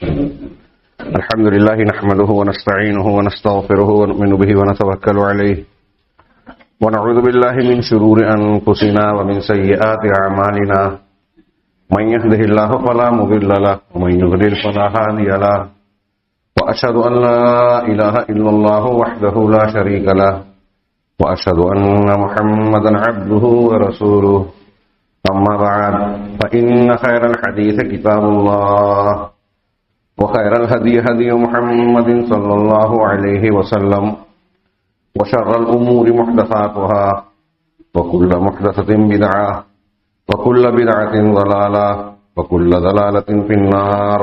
الحمد لله نحمده ونستعينه ونستغفره ونؤمن به ونتوكل عليه ونعوذ بالله من شرور أنفسنا ومن سيئات أعمالنا من يهده الله فلا مضل له ومن يضلل فلا هادي له وأشهد أن لا إله إلا الله وحده لا شريك له وأشهد أن محمدا عبده ورسوله أما بعد فإن خير الحديث كتاب الله وخير الهدي هدي محمد صلى الله عليه وسلم وشر الأمور محدثاتها وكل محدثة بدعة وكل بدعة ضلالة وكل ضلالة في النار.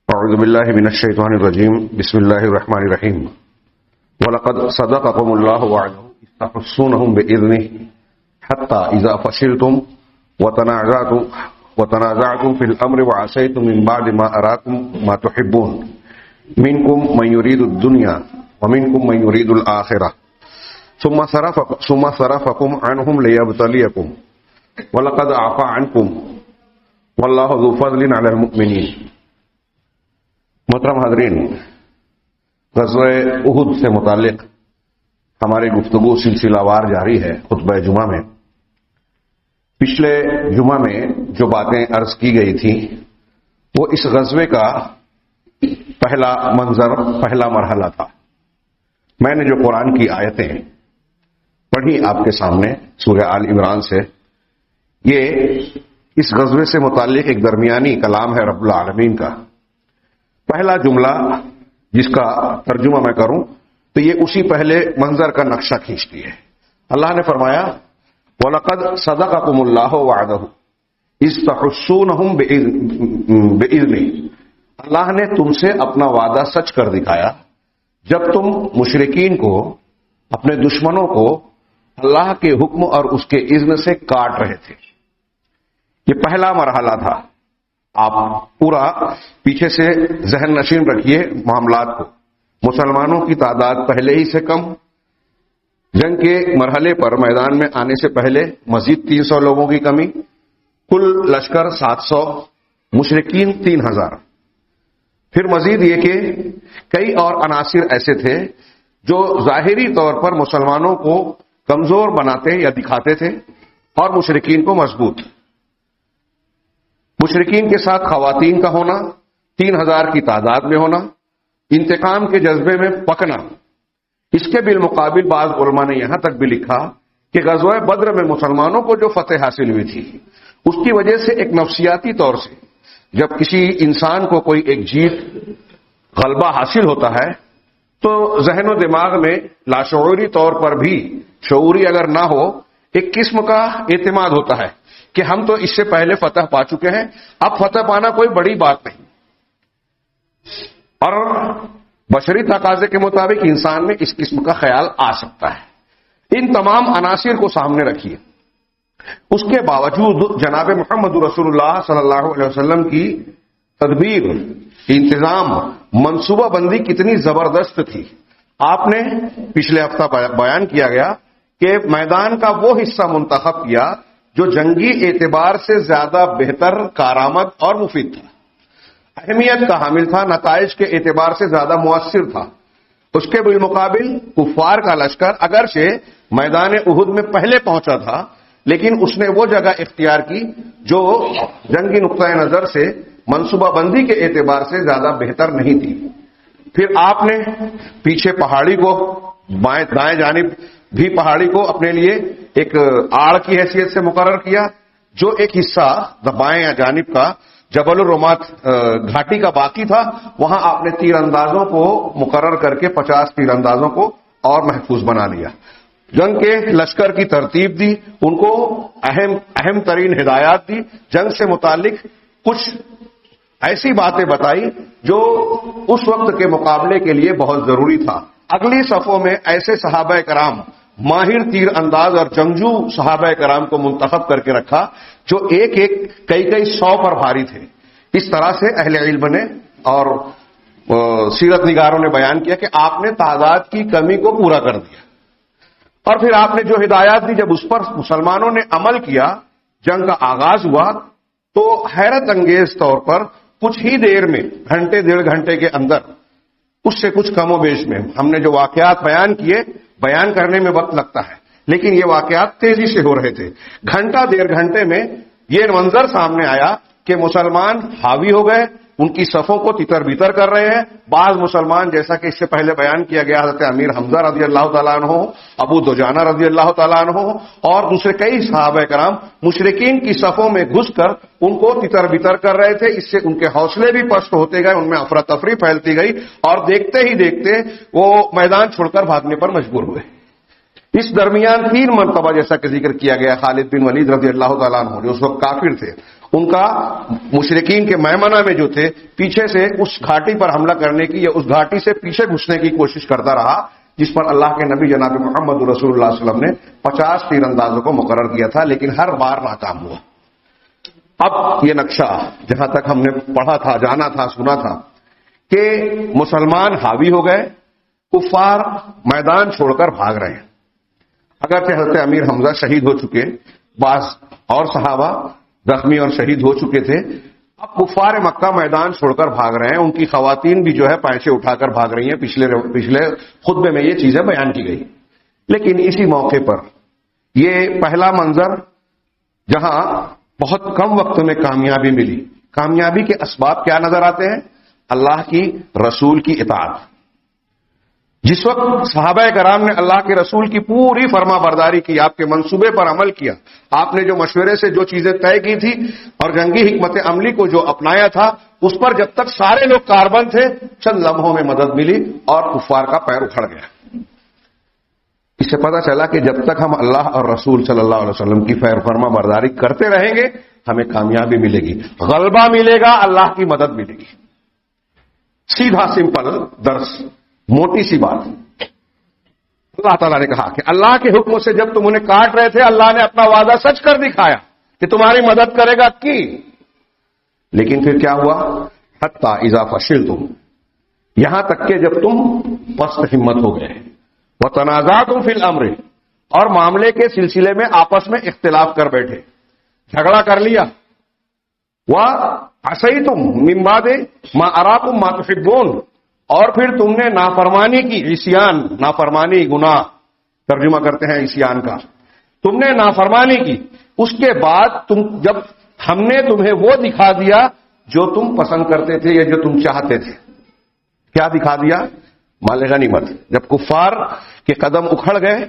أعوذ بالله من الشيطان الرجيم. بسم الله الرحمن الرحيم. وَلَقَدْ صَدَقَكُمُ اللَّهُ وَعْدَهُ إِذْ تَحُسُّونَهُمْ بِإِذْنِهِ حَتَّى إِذَا فَشِلْتُمْ وتنازعتم في الأمر وعصيتم من بعد ما أراكم ما تحبون منكم من يريد الدنيا ومنكم من يريد الآخرة ثم صرفكم عنهم ليبتليكم ولقد عفا عنكم والله ذو فضل على المؤمنين. محترم حاضرین، غزوہ احد سے متعلق ہماری گفتگو سلسلہ وار جاری ہے. خطبہ جمعہ میں پچھلے جمعہ میں جو باتیں عرض کی گئی تھیں وہ اس غزوے کا پہلا منظر، پہلا مرحلہ تھا. میں نے جو قرآن کی آیتیں پڑھی آپ کے سامنے سورہ آل عمران سے، یہ اس غزوے سے متعلق ایک درمیانی کلام ہے رب العالمین کا. پہلا جملہ جس کا ترجمہ میں کروں تو یہ اسی پہلے منظر کا نقشہ کھینچتی ہے. اللہ نے فرمایا وَلَقَدْ صَدَقَكُمُ اللَّهُ وَعْدَهُ إِذْ تَحُسُّونَهُمْ بِإِذْنِهِ. اللہ نے تم سے اپنا وعدہ سچ کر دکھایا جب تم مشرکین کو، اپنے دشمنوں کو اللہ کے حکم اور اس کے اذن سے کاٹ رہے تھے. یہ پہلا مرحلہ تھا. آپ پورا پیچھے سے ذہن نشین رکھیے معاملات کو. مسلمانوں کی تعداد پہلے ہی سے کم، جنگ کے مرحلے پر میدان میں آنے سے پہلے مزید 300 لوگوں کی کمی، کل لشکر 700، مشرکین 3000. پھر مزید یہ کہ کئی اور عناصر ایسے تھے جو ظاہری طور پر مسلمانوں کو کمزور بناتے یا دکھاتے تھے اور مشرکین کو مضبوط. مشرکین کے ساتھ خواتین کا ہونا، 3000 کی تعداد میں ہونا، انتقام کے جذبے میں پکنا. اس کے بالمقابل بعض علماء نے یہاں تک بھی لکھا کہ غزوہ بدر میں مسلمانوں کو جو فتح حاصل ہوئی تھی اس کی وجہ سے ایک نفسیاتی طور سے جب کسی انسان کو کوئی ایک جیت، غلبہ حاصل ہوتا ہے تو ذہن و دماغ میں لاشعوری طور پر بھی، شعوری اگر نہ ہو، ایک قسم کا اعتماد ہوتا ہے کہ ہم تو اس سے پہلے فتح پا چکے ہیں، اب فتح پانا کوئی بڑی بات نہیں. اور بشری تقاضے کے مطابق انسان میں اس قسم کا خیال آ سکتا ہے. ان تمام عناصر کو سامنے رکھیے. اس کے باوجود جناب محمد رسول اللہ صلی اللہ علیہ وسلم کی تدبیر، انتظام، منصوبہ بندی کتنی زبردست تھی. آپ نے پچھلے ہفتہ بیان کیا گیا کہ میدان کا وہ حصہ منتخب کیا جو جنگی اعتبار سے زیادہ بہتر، کارآمد اور مفید تھا، اہمیت کا حامل تھا، نتائج کے اعتبار سے زیادہ مؤثر تھا. اس کے بالمقابل کفار کا لشکر اگرچہ میدان احد میں پہلے پہنچا تھا لیکن اس نے وہ جگہ اختیار کی جو جنگی نقطۂ نظر سے منصوبہ بندی کے اعتبار سے زیادہ بہتر نہیں تھی. پھر آپ نے پیچھے پہاڑی کو، دائیں جانب بھی پہاڑی کو اپنے لیے ایک آڑ کی حیثیت سے مقرر کیا. جو ایک حصہ بائیں جانب کا جبل الرمات گھاٹی کا باقی تھا، وہاں آپ نے تیر اندازوں کو مقرر کر کے 50 تیر اندازوں کو اور محفوظ بنا لیا. جنگ کے لشکر کی ترتیب دی، ان کو اہم ترین ہدایات دی، جنگ سے متعلق کچھ ایسی باتیں بتائی جو اس وقت کے مقابلے کے لیے بہت ضروری تھا. اگلی صفوں میں ایسے صحابہ کرام، ماہر تیر انداز اور جنگجو صحابہ کرام کو منتخب کر کے رکھا جو کئی 100 پر بھاری تھے. اس طرح سے اہل علم نے اور سیرت نگاروں نے بیان کیا کہ آپ نے تعداد کی کمی کو پورا کر دیا. اور پھر آپ نے جو ہدایات دی، جب اس پر مسلمانوں نے عمل کیا، جنگ کا آغاز ہوا تو حیرت انگیز طور پر کچھ ہی دیر میں، گھنٹے ڈیڑھ گھنٹے کے اندر، اس سے کچھ کم و بیش میں ہم نے جو واقعات بیان کیے، بیان کرنے میں وقت لگتا ہے لیکن یہ واقعات تیزی سے ہو رہے تھے. گھنٹہ ڈیڑھ گھنٹے میں یہ منظر سامنے آیا کہ مسلمان حاوی ہو گئے، ان کی صفوں کو تتر بتر کر رہے ہیں. بعض مسلمان، جیسا کہ اس سے پہلے بیان کیا گیا، حضرت امیر حمزہ رضی اللہ تعالیٰ عنہ، ابو دجانہ رضی اللہ تعالیٰ عنہ اور دوسرے کئی صحابہ کرام مشرکین کی صفوں میں گھس کر ان کو تتر بتر کر رہے تھے. اس سے ان کے حوصلے بھی پست ہوتے گئے، ان میں افراتفری پھیلتی گئی اور دیکھتے ہی دیکھتے وہ میدان چھوڑ کر بھاگنے پر مجبور ہوئے. اس درمیان 3 مرتبہ جیسا کہ ذکر کیا گیا، خالد بن ولید رضی اللہ تعالیٰ عنہ جو اس وقت کافر تھے، ان کا مشرکین کے میمنہ میں جو تھے پیچھے سے اس گھاٹی پر حملہ کرنے کی یا اس گھاٹی سے پیچھے گھسنے کی کوشش کرتا رہا، جس پر اللہ کے نبی جناب محمد رسول اللہ صلی اللہ علیہ وسلم نے 50 تیر اندازوں کو مقرر کیا تھا، لیکن ہر بار ناکام ہوا. اب یہ نقشہ جہاں تک ہم نے پڑھا تھا، جانا تھا، سنا تھا کہ مسلمان حاوی ہو گئے، کفار میدان چھوڑ کر بھاگ رہے ہیں. اگرچہ حضرت امیر حمزہ شہید ہو چکے، بعض اور صحابہ زخمی اور شہید ہو چکے تھے، اب کفار مکہ میدان چھوڑ کر بھاگ رہے ہیں. ان کی خواتین بھی جو ہے پیسے اٹھا کر بھاگ رہی ہیں. پچھلے خطبے میں یہ چیزیں بیان کی گئی. لیکن اسی موقع پر یہ پہلا منظر جہاں بہت کم وقت میں کامیابی ملی، کامیابی کے اسباب کیا نظر آتے ہیں؟ اللہ کی رسول کی اطاعت. جس وقت صحابہ کرام نے اللہ کے رسول کی پوری فرما برداری کی، آپ کے منصوبے پر عمل کیا، آپ نے جو مشورے سے جو چیزیں طے کی تھی اور جنگی حکمت عملی کو جو اپنایا تھا، اس پر جب تک سارے لوگ کاربند تھے، چند لمحوں میں مدد ملی اور کفار کا پیر اکھڑ گیا. اس سے پتہ چلا کہ جب تک ہم اللہ اور رسول صلی اللہ علیہ وسلم کی فرما برداری کرتے رہیں گے، ہمیں کامیابی ملے گی، غلبہ ملے گا، اللہ کی مدد ملے گی. سیدھا سمپل درس، موٹی سی بات. اللہ تعالیٰ نے کہا کہ اللہ کے حکم سے جب تم انہیں کاٹ رہے تھے، اللہ نے اپنا وعدہ سچ کر دکھایا کہ تمہاری مدد کرے گا کی. لیکن پھر کیا ہوا؟ حتی اذا فشلتم، یہاں تک کہ جب تم پست ہمت ہو گئے، وتنازعتم فی الامر، اور معاملے کے سلسلے میں آپس میں اختلاف کر بیٹھے، جھگڑا کر لیا. وعصیتم من بعد ما اراکم ما تحبون، اور پھر تم نے نافرمانی کی، عصیان، نافرمانی، گناہ ترجمہ کرتے ہیں عصیان کا، تم نے نافرمانی کی. اس کے بعد جب ہم نے تمہیں وہ دکھا دیا جو تم پسند کرتے تھے یا جو تم چاہتے تھے. کیا دکھا دیا؟ مال غنیمت. جب کفار کے قدم اکھڑ گئے،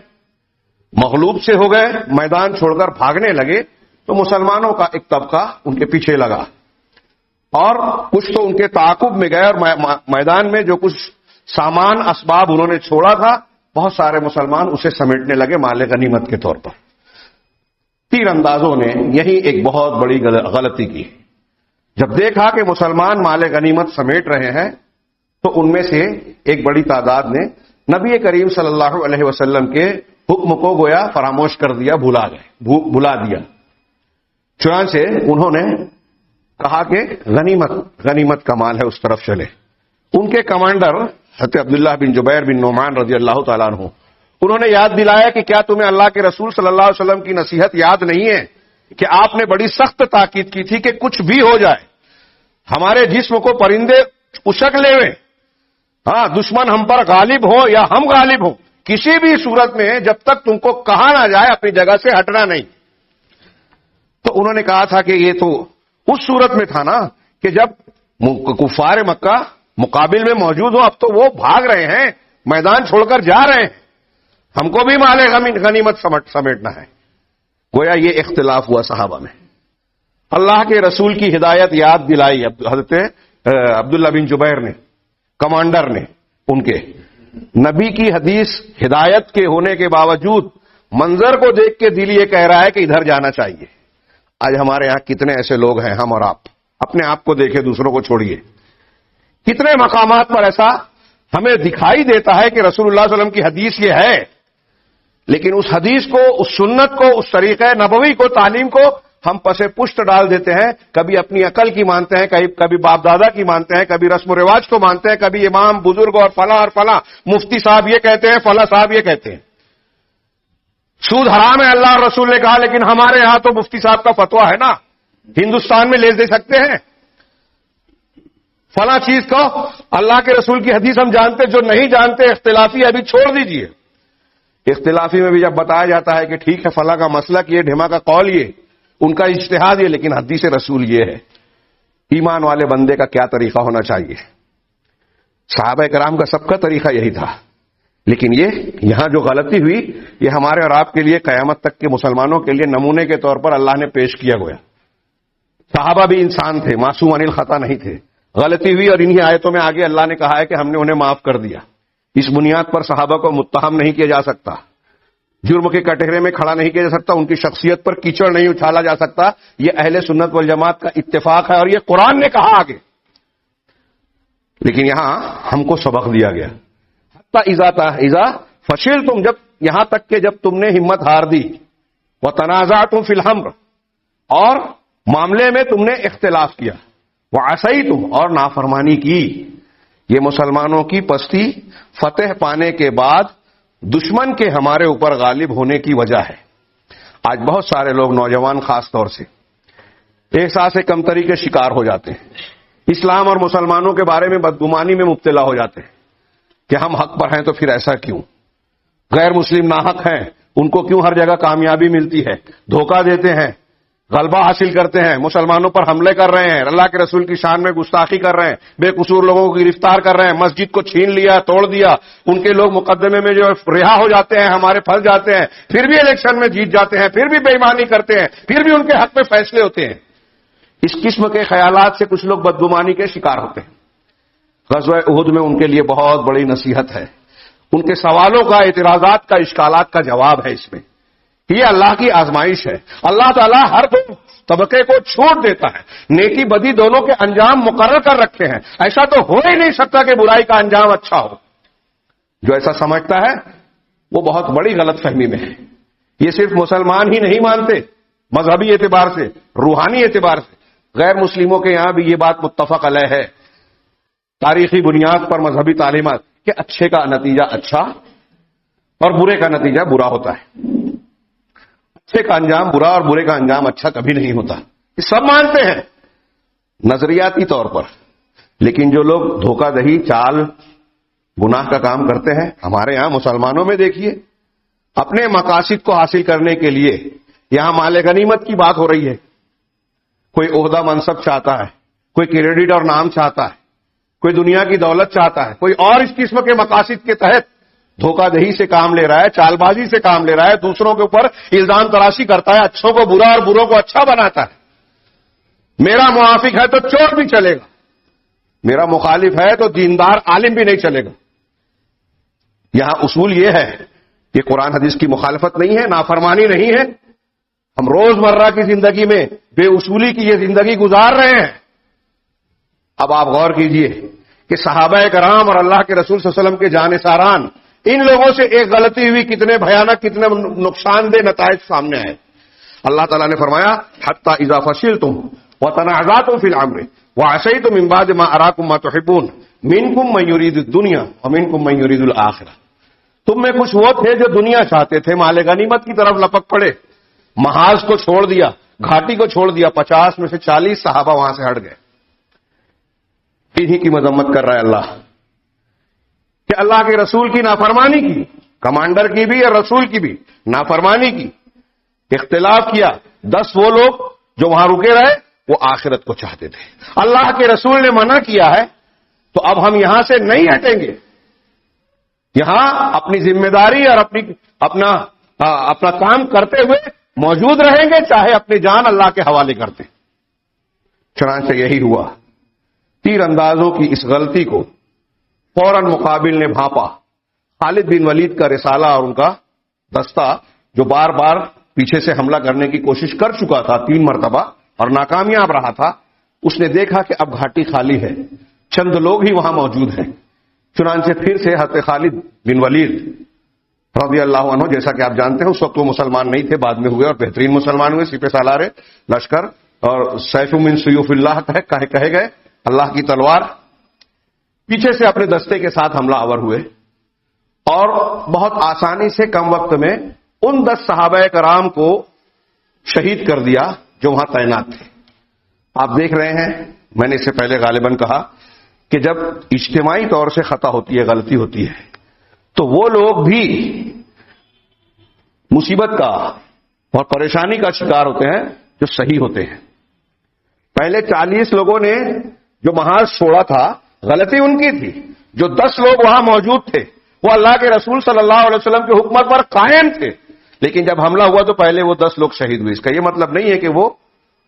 مغلوب سے ہو گئے، میدان چھوڑ کر بھاگنے لگے، تو مسلمانوں کا ایک طبقہ ان کے پیچھے لگا اور کچھ تو ان کے تعاقب میں گئے، اور میدان میں جو کچھ سامان اسباب انہوں نے چھوڑا تھا، بہت سارے مسلمان اسے سمیٹنے لگے مال غنیمت کے طور پر. تیر اندازوں نے یہی ایک بہت بڑی غلطی کی. جب دیکھا کہ مسلمان مال غنیمت سمیٹ رہے ہیں تو ان میں سے ایک بڑی تعداد نے نبی کریم صلی اللہ علیہ وسلم کے حکم کو گویا فراموش کر دیا، بھلا دیا. چنانچہ انہوں نے کہا کہ غنیمت کا مال ہے، اس طرف چلے. ان کے کمانڈر حضرت عبداللہ بن جبیر بن نعمان رضی اللہ تعالیٰ عنہ، انہوں نے یاد دلایا کہ کیا تمہیں اللہ کے رسول صلی اللہ علیہ وسلم کی نصیحت یاد نہیں ہے کہ آپ نے بڑی سخت تاکید کی تھی کہ کچھ بھی ہو جائے، ہمارے جسم کو پرندے اشک لے ہوئے، ہاں دشمن ہم پر غالب ہو یا ہم غالب ہوں، کسی بھی صورت میں جب تک تم کو کہا نہ جائے اپنی جگہ سے ہٹنا نہیں. تو انہوں نے کہا تھا کہ یہ تو اس صورت میں تھا نا کہ جب کفار مکہ مقابل میں موجود ہوں، اب تو وہ بھاگ رہے ہیں، میدان چھوڑ کر جا رہے ہیں، ہم کو بھی مال غنیمت سمیٹنا ہے. گویا یہ اختلاف ہوا صحابہ میں. اللہ کے رسول کی ہدایت یاد دلائی حضرت عبداللہ بن جبیر نے، کمانڈر نے. ان کے نبی کی حدیث ہدایت کے ہونے کے باوجود منظر کو دیکھ کے دل یہ کہہ رہا ہے کہ ادھر جانا چاہیے. آج ہمارے ہاں کتنے ایسے لوگ ہیں، ہم اور آپ، اپنے آپ کو دیکھیں، دوسروں کو چھوڑیے، کتنے مقامات پر ایسا ہمیں دکھائی دیتا ہے کہ رسول اللہ صلی اللہ علیہ وسلم کی حدیث یہ ہے، لیکن اس حدیث کو، اس سنت کو، اس طریقہ نبوی کو، تعلیم کو ہم پسے پشت ڈال دیتے ہیں. کبھی اپنی عقل کی مانتے ہیں، کبھی باپ دادا کی مانتے ہیں، کبھی رسم و رواج کو مانتے ہیں، کبھی امام بزرگ اور فلاں مفتی صاحب یہ کہتے ہیں، فلاں صاحب یہ کہتے ہیں. سود حرام ہے اللہ اور رسول نے کہا، لیکن ہمارے ہاں تو مفتی صاحب کا فتویٰ ہے نا، ہندوستان میں لے دے سکتے ہیں. فلاں چیز کو اللہ کے رسول کی حدیث ہم جانتے، جو نہیں جانتے اختلافی ابھی چھوڑ دیجئے. اختلافی میں بھی جب بتایا جاتا ہے کہ ٹھیک ہے فلاں کا مسلک یہ، ڈھما کا قول یہ، ان کا اجتہاد یہ، لیکن حدیث رسول یہ ہے. ایمان والے بندے کا کیا طریقہ ہونا چاہیے؟ صحابہ کرام کا سب کا طریقہ یہی تھا. لیکن یہاں جو غلطی ہوئی، یہ ہمارے اور آپ کے لیے قیامت تک کے مسلمانوں کے لیے نمونے کے طور پر اللہ نے پیش کیا گیا. صحابہ بھی انسان تھے، معصوم عن الخطا نہیں تھے. غلطی ہوئی اور انہی آیتوں میں آگے اللہ نے کہا ہے کہ ہم نے انہیں معاف کر دیا. اس بنیاد پر صحابہ کو متہم نہیں کیا جا سکتا، جرم کے کٹہرے میں کھڑا نہیں کیا جا سکتا، ان کی شخصیت پر کیچڑ نہیں اچھالا جا سکتا. یہ اہل سنت والجماعت کا اتفاق ہے اور یہ قرآن نے کہا آگے. لیکن یہاں ہم کو سبق دیا گیا، اذا فشل تم، جب یہاں تک کہ جب تم نے ہمت ہار دی، وتنازعتم فی الامر، اور معاملے میں تم نے اختلاف کیا، وعصیتم، اور نافرمانی کی. یہ مسلمانوں کی پستی فتح پانے کے بعد دشمن کے ہمارے اوپر غالب ہونے کی وجہ ہے. آج بہت سارے لوگ، نوجوان خاص طور سے، احساس کمتری کے شکار ہو جاتے ہیں. اسلام اور مسلمانوں کے بارے میں بدگمانی میں مبتلا ہو جاتے ہیں کہ ہم حق پر ہیں تو پھر ایسا کیوں، غیر مسلم ناحق ہیں، ان کو کیوں ہر جگہ کامیابی ملتی ہے، دھوکہ دیتے ہیں، غلبہ حاصل کرتے ہیں، مسلمانوں پر حملے کر رہے ہیں، اللہ کے رسول کی شان میں گستاخی کر رہے ہیں، بے قصور لوگوں کو گرفتار کر رہے ہیں، مسجد کو چھین لیا، توڑ دیا، ان کے لوگ مقدمے میں جو رہا ہو جاتے ہیں، ہمارے پھنس جاتے ہیں، پھر بھی الیکشن میں جیت جاتے ہیں، پھر بھی بے ایمانی کرتے ہیں، پھر بھی ان کے حق میں فیصلے ہوتے ہیں. اس قسم کے خیالات سے کچھ لوگ بدگمانی کے شکار ہوتے ہیں. غزوہ احد میں ان کے لیے بہت بڑی نصیحت ہے، ان کے سوالوں کا، اعتراضات کا، اشکالات کا جواب ہے اس میں. یہ اللہ کی آزمائش ہے. اللہ تعالیٰ ہر طبقے کو چھوٹ دیتا ہے، نیکی بدی دونوں کے انجام مقرر کر رکھے ہیں. ایسا تو ہو ہی نہیں سکتا کہ برائی کا انجام اچھا ہو. جو ایسا سمجھتا ہے وہ بہت بڑی غلط فہمی میں ہے. یہ صرف مسلمان ہی نہیں مانتے، مذہبی اعتبار سے، روحانی اعتبار سے غیر مسلموں کے یہاں بھی یہ بات متفق علیہ ہے، تاریخی بنیاد پر مذہبی تعلیمات، کہ اچھے کا نتیجہ اچھا اور برے کا نتیجہ برا ہوتا ہے. اچھے کا انجام برا اور برے کا انجام اچھا کبھی نہیں ہوتا. یہ سب مانتے ہیں نظریاتی طور پر. لیکن جو لوگ دھوکہ دہی، چال، گناہ کا کام کرتے ہیں، ہمارے یہاں مسلمانوں میں دیکھیے، اپنے مقاصد کو حاصل کرنے کے لیے یہاں مال غنیمت کی بات ہو رہی ہے. کوئی عہدہ منصب چاہتا ہے، کوئی کریڈٹ اور نام چاہتا ہے، کوئی دنیا کی دولت چاہتا ہے، کوئی اور اس قسم کے مقاصد کے تحت دھوکہ دہی سے کام لے رہا ہے، چال بازی سے کام لے رہا ہے، دوسروں کے اوپر الزام تراشی کرتا ہے، اچھوں کو برا اور بروں کو اچھا بناتا ہے. میرا موافق ہے تو چور بھی چلے گا، میرا مخالف ہے تو دیندار عالم بھی نہیں چلے گا. یہاں اصول یہ ہے کہ قرآن حدیث کی مخالفت نہیں ہے، نافرمانی نہیں ہے. ہم روزمرہ کی زندگی میں بے اصولی کی یہ زندگی گزار رہے ہیں. اب آپ غور کیجئے کہ صحابہ کرام اور اللہ کے رسول صلی اللہ علیہ وسلم کے جانثاران، ان لوگوں سے ایک غلطی ہوئی، کتنے بھیانک، کتنے نقصان دہ نتائج سامنے آئے. اللہ تعالیٰ نے فرمایا حتی اذا فشلتم وتنازعتم فی الامر وعصیتم من بعد ما اراکم ما تحبون منکم من یرید الدنیا ومنکم من یرید الآخرہ. تم میں کچھ وہ تھے جو دنیا چاہتے تھے، مال غنیمت کی طرف لپک پڑے، محاذ کو چھوڑ دیا، گھاٹی کو چھوڑ دیا. 50 میں سے 40 صحابہ وہاں سے ہٹ گئے. انہی کی مذمت کر رہا ہے اللہ کہ اللہ کے رسول کی نافرمانی کی، کمانڈر کی بھی اور رسول کی بھی نافرمانی کی، اختلاف کیا. 10 وہ لوگ جو وہاں رکے رہے وہ آخرت کو چاہتے تھے. اللہ کے رسول نے منع کیا ہے تو اب ہم یہاں سے نہیں ہٹیں گے، یہاں اپنی ذمہ داری اور اپنا کام کرتے ہوئے موجود رہیں گے، چاہے اپنی جان اللہ کے حوالے کرتے. چنانچہ یہی ہوا. تیر اندازوں کی اس غلطی کو فوراً مقابل نے بھانپا. خالد بن ولید کا رسالہ اور ان کا دستہ جو بار بار پیچھے سے حملہ کرنے کی کوشش کر چکا تھا 3 مرتبہ اور ناکامیاب رہا تھا، اس نے دیکھا کہ اب گھاٹی خالی ہے، چند لوگ ہی وہاں موجود ہیں. چنانچہ پھر سے حضرت خالد بن ولید رضی اللہ عنہ، جیسا کہ آپ جانتے ہیں اس وقت وہ مسلمان نہیں تھے، بعد میں ہوئے اور بہترین مسلمان ہوئے، سپہ سالار لشکر اور سیف من سیوف اللہ کہے گئے، اللہ کی تلوار. پیچھے سے اپنے دستے کے ساتھ حملہ آور ہوئے اور بہت آسانی سے کم وقت میں ان 10 صحابہ کرام کو شہید کر دیا جو وہاں تعینات تھے. آپ دیکھ رہے ہیں، میں نے اس سے پہلے غالباً کہا کہ جب اجتماعی طور سے خطا ہوتی ہے، غلطی ہوتی ہے، تو وہ لوگ بھی مصیبت کا اور پریشانی کا شکار ہوتے ہیں جو صحیح ہوتے ہیں۔ پہلے 40 لوگوں نے جو محاذ چھوڑا تھا، غلطی ان کی تھی۔ جو 10 لوگ وہاں موجود تھے وہ اللہ کے رسول صلی اللہ علیہ وسلم کی حکمت پر قائم تھے، لیکن جب حملہ ہوا تو پہلے وہ 10 لوگ شہید ہوئے۔ اس کا یہ مطلب نہیں ہے کہ وہ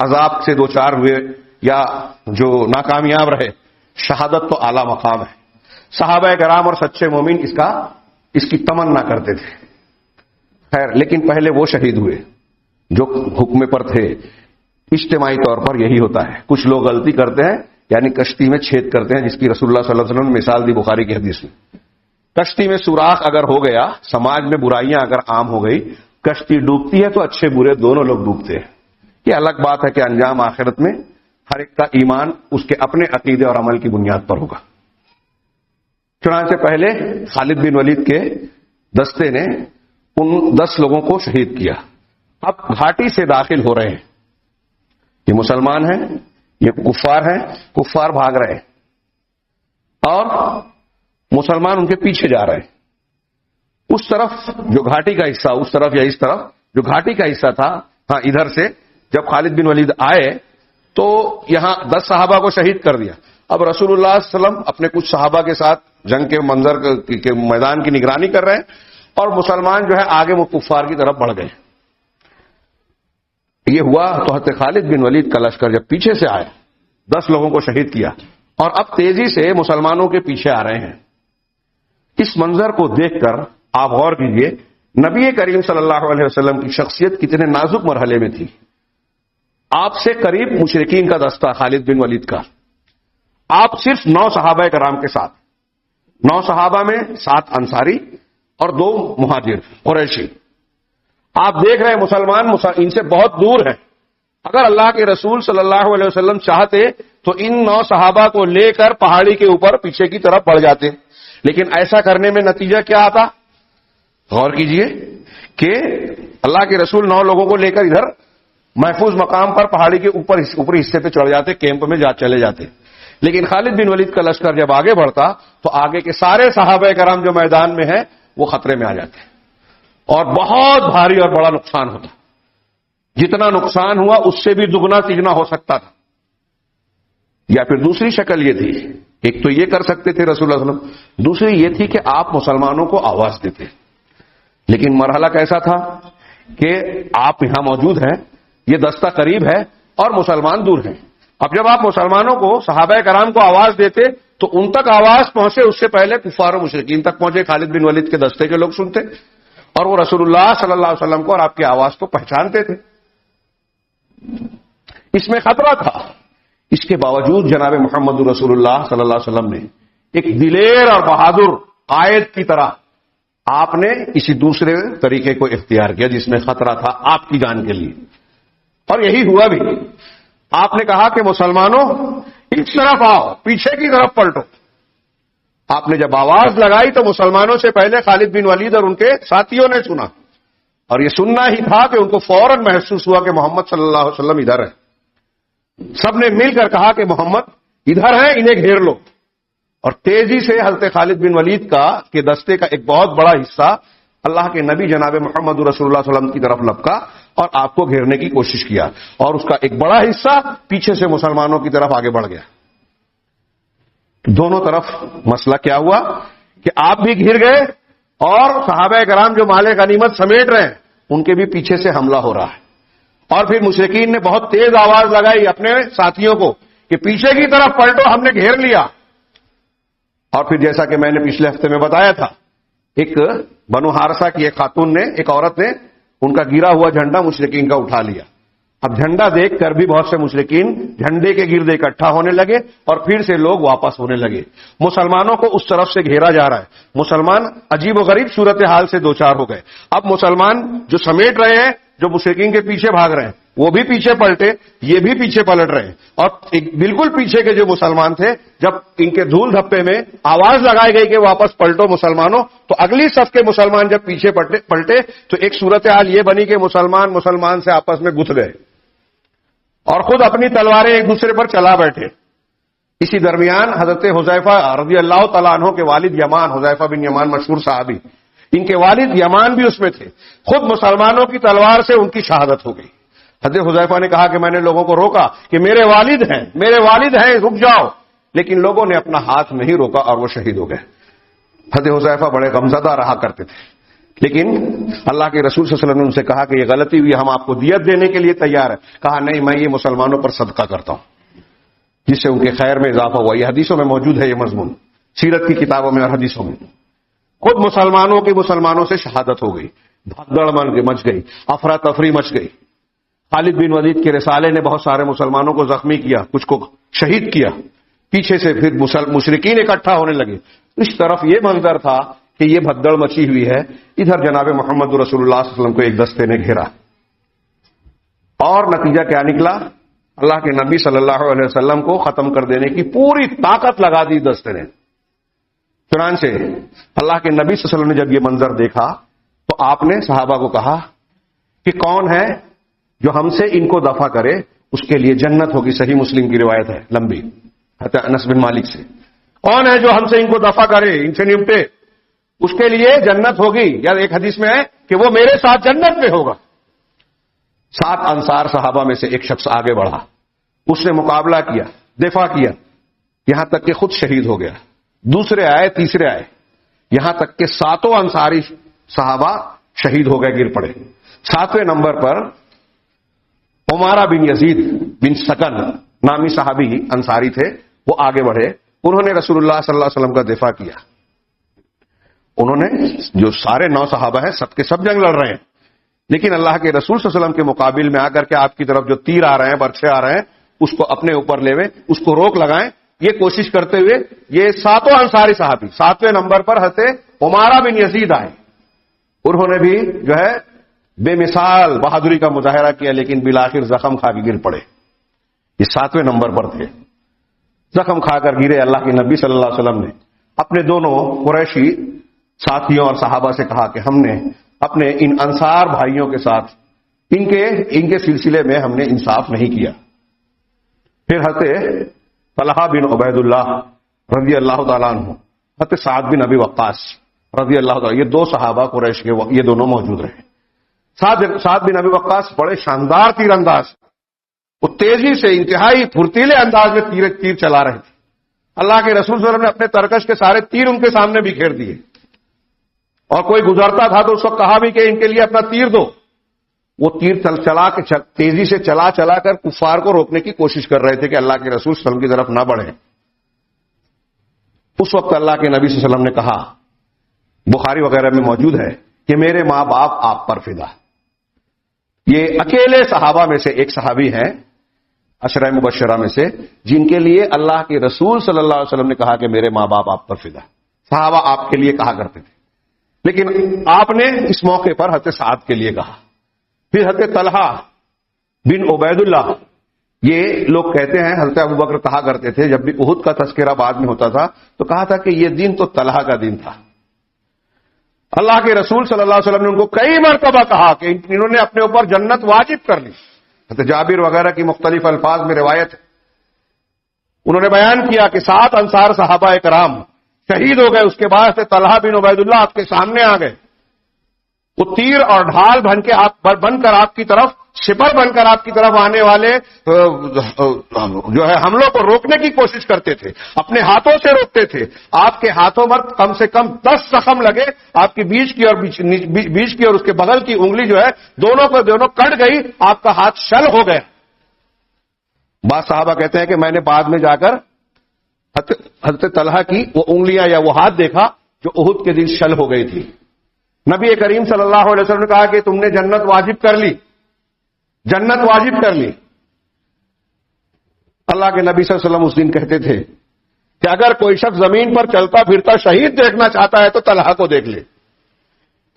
عذاب سے دوچار ہوئے یا جو ناکامیاب رہے۔ شہادت تو اعلی مقام ہے۔ صحابہ کرام اور سچے مومن اس کی تمنا کرتے تھے، خیر، لیکن پہلے وہ شہید ہوئے جو حکم پر تھے۔ اجتماعی طور پر یہی ہوتا ہے، کچھ لوگ غلطی کرتے ہیں، یعنی کشتی میں چھید کرتے ہیں، جس کی رسول اللہ صلی اللہ علیہ وسلم نے مثال دی بخاری کی حدیث میں۔ کشتی میں سوراخ اگر ہو گیا، سماج میں برائیاں اگر عام ہو گئی، کشتی ڈوبتی ہے تو اچھے برے دونوں لوگ ڈوبتے ہیں۔ یہ الگ بات ہے کہ انجام آخرت میں ہر ایک کا ایمان اس کے اپنے عقیدے اور عمل کی بنیاد پر ہوگا۔ چنانچہ پہلے خالد بن ولید کے دستے نے ان 10 لوگوں کو شہید کیا۔ اب گھاٹی سے داخل ہو رہے ہیں، یہ مسلمان ہیں، یہ کفار ہیں، کفار بھاگ رہے ہیں اور مسلمان ان کے پیچھے جا رہے ہیں۔ اس طرف جو گھاٹی کا حصہ، اس طرف یا اس طرف جو گھاٹی کا حصہ تھا، ہاں ادھر سے جب خالد بن ولید آئے تو یہاں 10 صحابہ کو شہید کر دیا۔ اب رسول اللہ صلی اللہ علیہ وسلم اپنے کچھ صحابہ کے ساتھ جنگ کے منظر کے میدان کی نگرانی کر رہے ہیں اور مسلمان جو ہے آگے وہ کفار کی طرف بڑھ گئے۔ یہ ہوا تو حضرت خالد بن ولید کا لشکر جب پیچھے سے آئے، 10 لوگوں کو شہید کیا اور اب تیزی سے مسلمانوں کے پیچھے آ رہے ہیں۔ اس منظر کو دیکھ کر آپ غور کیجئے، نبی کریم صلی اللہ علیہ وسلم کی شخصیت کتنے نازک مرحلے میں تھی۔ آپ سے قریب مشرکین کا دستہ خالد بن ولید کا، آپ صرف 9 صحابہ کرام کے ساتھ، 9 صحابہ میں 7 انصاری اور 2 مہاجر قریشی۔ آپ دیکھ رہے ہیں مسلمان ان سے بہت دور ہیں۔ اگر اللہ کے رسول صلی اللہ علیہ وسلم چاہتے تو ان 9 صحابہ کو لے کر پہاڑی کے اوپر پیچھے کی طرف بڑھ جاتے، لیکن ایسا کرنے میں نتیجہ کیا آتا؟ غور کیجئے کہ اللہ کے رسول 9 لوگوں کو لے کر ادھر محفوظ مقام پر پہاڑی کے اوپری حصے پہ چڑھ جاتے، کیمپ میں چلے جاتے، لیکن خالد بن ولید کا لشکر جب آگے بڑھتا تو آگے کے سارے صحابہ کرام جو میدان میں ہیں وہ خطرے میں آ جاتے اور بہت بھاری اور بڑا نقصان ہوتا۔ جتنا نقصان ہوا اس سے بھی دگنا تگنا ہو سکتا تھا۔ یا پھر دوسری شکل یہ تھی، ایک تو یہ کر سکتے تھے رسول اللہ صلی اللہ علیہ وسلم، دوسری یہ تھی کہ آپ مسلمانوں کو آواز دیتے، لیکن مرحلہ کیسا تھا کہ آپ یہاں موجود ہیں، یہ دستہ قریب ہے اور مسلمان دور ہیں۔ اب جب آپ مسلمانوں کو، صحابہ کرام کو آواز دیتے تو ان تک آواز پہنچے اس سے پہلے کفار و مشرکین تک پہنچے، خالد بن ولید کے دستے کے لوگ سنتے اور وہ رسول اللہ صلی اللہ علیہ وسلم کو اور آپ کی آواز کو پہچانتے تھے۔ اس میں خطرہ تھا، اس کے باوجود جناب محمد رسول اللہ صلی اللہ علیہ وسلم نے ایک دلیر اور بہادر قائد کی طرح آپ نے اسی دوسرے طریقے کو اختیار کیا جس میں خطرہ تھا آپ کی جان کے لیے، اور یہی ہوا بھی۔ آپ نے کہا کہ مسلمانوں اس طرف آؤ، پیچھے کی طرف پلٹو۔ آپ نے جب آواز لگائی تو مسلمانوں سے پہلے خالد بن ولید اور ان کے ساتھیوں نے سنا، اور یہ سننا ہی تھا کہ ان کو فوراً محسوس ہوا کہ محمد صلی اللہ علیہ وسلم ادھر ہے۔ سب نے مل کر کہا کہ محمد ادھر ہیں، انہیں گھیر لو، اور تیزی سے حضرت خالد بن ولید کے دستے کا ایک بہت بڑا حصہ اللہ کے نبی جناب محمد رسول اللہ صلی اللہ علیہ وسلم کی طرف لپکا اور آپ کو گھیرنے کی کوشش کیا، اور اس کا ایک بڑا حصہ پیچھے سے مسلمانوں کی طرف آگے بڑھ گیا۔ دونوں طرف مسئلہ کیا ہوا کہ آپ بھی گھر گئے اور صحابہ کرام جو مال غنیمت سمیٹ رہے ہیں ان کے بھی پیچھے سے حملہ ہو رہا ہے، اور پھر مشرکین نے بہت تیز آواز لگائی اپنے ساتھیوں کو کہ پیچھے کی طرف پلٹو، ہم نے گھیر لیا۔ اور پھر جیسا کہ میں نے پچھلے ہفتے میں بتایا تھا، ایک بنو حارثہ کی ایک خاتون نے، ایک عورت نے ان کا گرا ہوا جھنڈا مشرکین کا اٹھا لیا۔ اب جھنڈا دیکھ کر بھی بہت سے مشرکین جھنڈے کے گرد اکٹھا ہونے لگے اور پھر سے لوگ واپس ہونے لگے۔ مسلمانوں کو اس طرف سے گھیرا جا رہا ہے، مسلمان عجیب و غریب صورتحال سے دوچار ہو گئے۔ اب مسلمان جو سمیٹ رہے ہیں، جو مشرکین کے پیچھے بھاگ رہے ہیں، وہ بھی پیچھے پلٹے، یہ بھی پیچھے پلٹ رہے ہیں، اور بالکل پیچھے کے جو مسلمان تھے، جب ان کے دھول دھپے میں آواز لگائی گئی کہ واپس پلٹو مسلمانوں، تو اگلی صف کے مسلمان جب پیچھے پلٹے تو ایک صورتحال یہ بنی کہ مسلمان سے آپس میں گھس گئے اور خود اپنی تلواریں ایک دوسرے پر چلا بیٹھے۔ اسی درمیان حضرت حذیفہ رضی اللہ تعالیٰ عنہ کے والد یمان، حذیفہ بن یمان مشہور صحابی، ان کے والد یمان بھی اس میں تھے، خود مسلمانوں کی تلوار سے ان کی شہادت ہو گئی۔ حضرت حذیفہ نے کہا کہ میں نے لوگوں کو روکا کہ میرے والد ہیں رک جاؤ، لیکن لوگوں نے اپنا ہاتھ نہیں روکا اور وہ شہید ہو گئے۔ حضرت حذیفہ بڑے غمزدہ رہا کرتے تھے، لیکن اللہ کے رسول صلی اللہ علیہ وسلم نے ان سے کہا کہ یہ غلطی ہوئی، ہم آپ کو دیت دینے کے لیے تیار ہیں۔ کہا نہیں، میں یہ مسلمانوں پر صدقہ کرتا ہوں، جس سے ان کے خیر میں اضافہ ہوا۔ یہ حدیثوں میں موجود ہے، یہ مضمون سیرت کی کتابوں میں اور حدیثوں میں۔ خود مسلمانوں سے شہادت ہو گئی، بھگدڑ مچ گئی، افراتفری مچ گئی۔ خالد بن ولید کے رسالے نے بہت سارے مسلمانوں کو زخمی کیا، کچھ کو شہید کیا، پیچھے سے پھر مشرکین اکٹھا ہونے لگے۔ اس طرف یہ منظر تھا کہ یہ بھگدڑ مچی ہوئی ہے، ادھر جناب محمد رسول اللہ صلی اللہ علیہ وسلم کو ایک دستے نے گھیرا، اور نتیجہ کیا نکلا؟ اللہ کے نبی صلی اللہ علیہ وسلم کو ختم کر دینے کی پوری طاقت لگا دی دستے نے۔ چنانچہ اللہ کے نبی صلی اللہ علیہ وسلم نے جب یہ منظر دیکھا تو آپ نے صحابہ کو کہا کہ کون ہے جو ہم سے ان کو دفع کرے، اس کے لیے جنت ہوگی۔ صحیح مسلم کی روایت ہے لمبی، حضرت انس بن مالک سے، کون ہے جو ہم سے ان کو دفع کرے، ان سے نمٹے، اس کے لیے جنت ہوگی، یا ایک حدیث میں ہے کہ وہ میرے ساتھ جنت میں ہوگا۔ 7 انصار صحابہ میں سے ایک شخص آگے بڑھا، اس نے مقابلہ کیا، دفاع کیا، یہاں تک کہ خود شہید ہو گیا۔ دوسرے آئے، تیسرے آئے، یہاں تک کہ 7 انصاری صحابہ شہید ہو گئے، گر پڑے۔ 7ویں نمبر پر عمارہ بن یزید بن سکن نامی صحابی انصاری تھے، وہ آگے بڑھے، انہوں نے رسول اللہ صلی اللہ علیہ وسلم کا دفاع کیا۔ انہوں نے، جو سارے 9 صحابہ ہیں سب کے سب جنگ لڑ رہے ہیں، لیکن اللہ کے رسول صلی اللہ علیہ وسلم کے مقابل میں آ کر کے آپ کی طرف جو تیر آ رہے ہیں، برچھے آ رہے ہیں، اس کو اپنے اوپر لے اس کو روک لگائیں، یہ کوشش کرتے ہوئے یہ 7 انصاری صحابی 7ویں نمبر پر حضرت عمارہ بن یزید آئے۔ انہوں نے بھی جو ہے بے مثال بہادری کا مظاہرہ کیا، لیکن بالآخر زخم کھا کے گر پڑے۔ یہ 7ویں نمبر پر تھے، زخم کھا کر گرے۔ اللہ کے نبی صلی اللہ علیہ وسلم نے اپنے دونوں قریشی ساتھیوں اور صحابہ سے کہا کہ ہم نے اپنے ان انصار بھائیوں کے ساتھ ان کے سلسلے میں ہم نے انصاف نہیں کیا۔ پھر حضرت طلحہ بن عبید اللہ رضی اللہ تعالیٰ عنہ، حضرت سعد بن ابی وقاص رضی اللہ تعالیٰ، یہ 2 صحابہ قریش کے یہ دونوں موجود رہے۔ سعد بن ابی وقاص بڑے شاندار تیر انداز، وہ تیزی سے انتہائی پھرتیلے انداز میں تیر چلا رہے تھے۔ اللہ کے رسول صلی اللہ علیہ وسلم نے اپنے ترکش کے سارے تیر ان کے سامنے بکھیر دیے، اور کوئی گزرتا تھا تو اس وقت کہا بھی کہ ان کے لیے اپنا تیر دو۔ وہ تیر تیزی سے چلا کر کفار کو روکنے کی کوشش کر رہے تھے کہ اللہ کے رسول صلی اللہ علیہ وسلم کی طرف نہ بڑھیں۔ اس وقت اللہ کے نبی صلی اللہ علیہ وسلم نے کہا، بخاری وغیرہ میں موجود ہے کہ میرے ماں باپ آپ پر فدا۔ یہ اکیلے صحابہ میں سے ایک صحابی ہیں، عشرہ مبشرہ میں سے، جن کے لیے اللہ کے رسول صلی اللہ علیہ وسلم نے کہا کہ میرے ماں باپ آپ پر فدا۔ صحابہ آپ کے لیے کہا کرتے تھے، لیکن آپ نے اس موقع پر حضرت سعد کے لیے کہا۔ پھر حضرت طلحہ بن عبید اللہ، یہ لوگ کہتے ہیں حضرت ابوبکر کہا کرتے تھے جب بھی احد کا تذکرہ بعد میں ہوتا تھا تو کہا تھا کہ یہ دن تو طلحہ کا دن تھا۔ اللہ کے رسول صلی اللہ علیہ وسلم نے ان کو کئی مرتبہ کہا کہ انہوں نے اپنے اوپر جنت واجب کر لی۔ حضرت جابر وغیرہ کی مختلف الفاظ میں روایت ہے، انہوں نے بیان کیا کہ 7 انصار صحابہ کرام شہید ہو گئے۔ اس کے بعد سے طلحہ بن عبید اللہ آپ کے سامنے آ گئے، وہ تیر اور ڈھال بن کر آپ کی طرف، شپر بن کر آپ کی طرف آنے والے جو ہے حملوں کو روکنے کی کوشش کرتے تھے، اپنے ہاتھوں سے روکتے تھے۔ آپ کے ہاتھوں پر کم سے کم 10 زخم لگے، آپ کی بیچ کی اور اس کے بغل کی انگلی جو ہے دونوں کٹ گئی، آپ کا ہاتھ شل ہو گیا۔ بعض صحابہ کہتے ہیں کہ میں نے بعد میں جا کر حضرت طلحہ کی وہ انگلیاں یا وہ ہاتھ دیکھا جو احد کے دن شل ہو گئی تھی۔ نبی کریم صلی اللہ علیہ وسلم نے کہا کہ تم نے جنت واجب کر لی، جنت واجب کر لی۔ اللہ کے نبی صلی اللہ علیہ وسلم اس دن کہتے تھے کہ اگر کوئی شخص زمین پر چلتا پھرتا شہید دیکھنا چاہتا ہے تو طلحہ کو دیکھ لے۔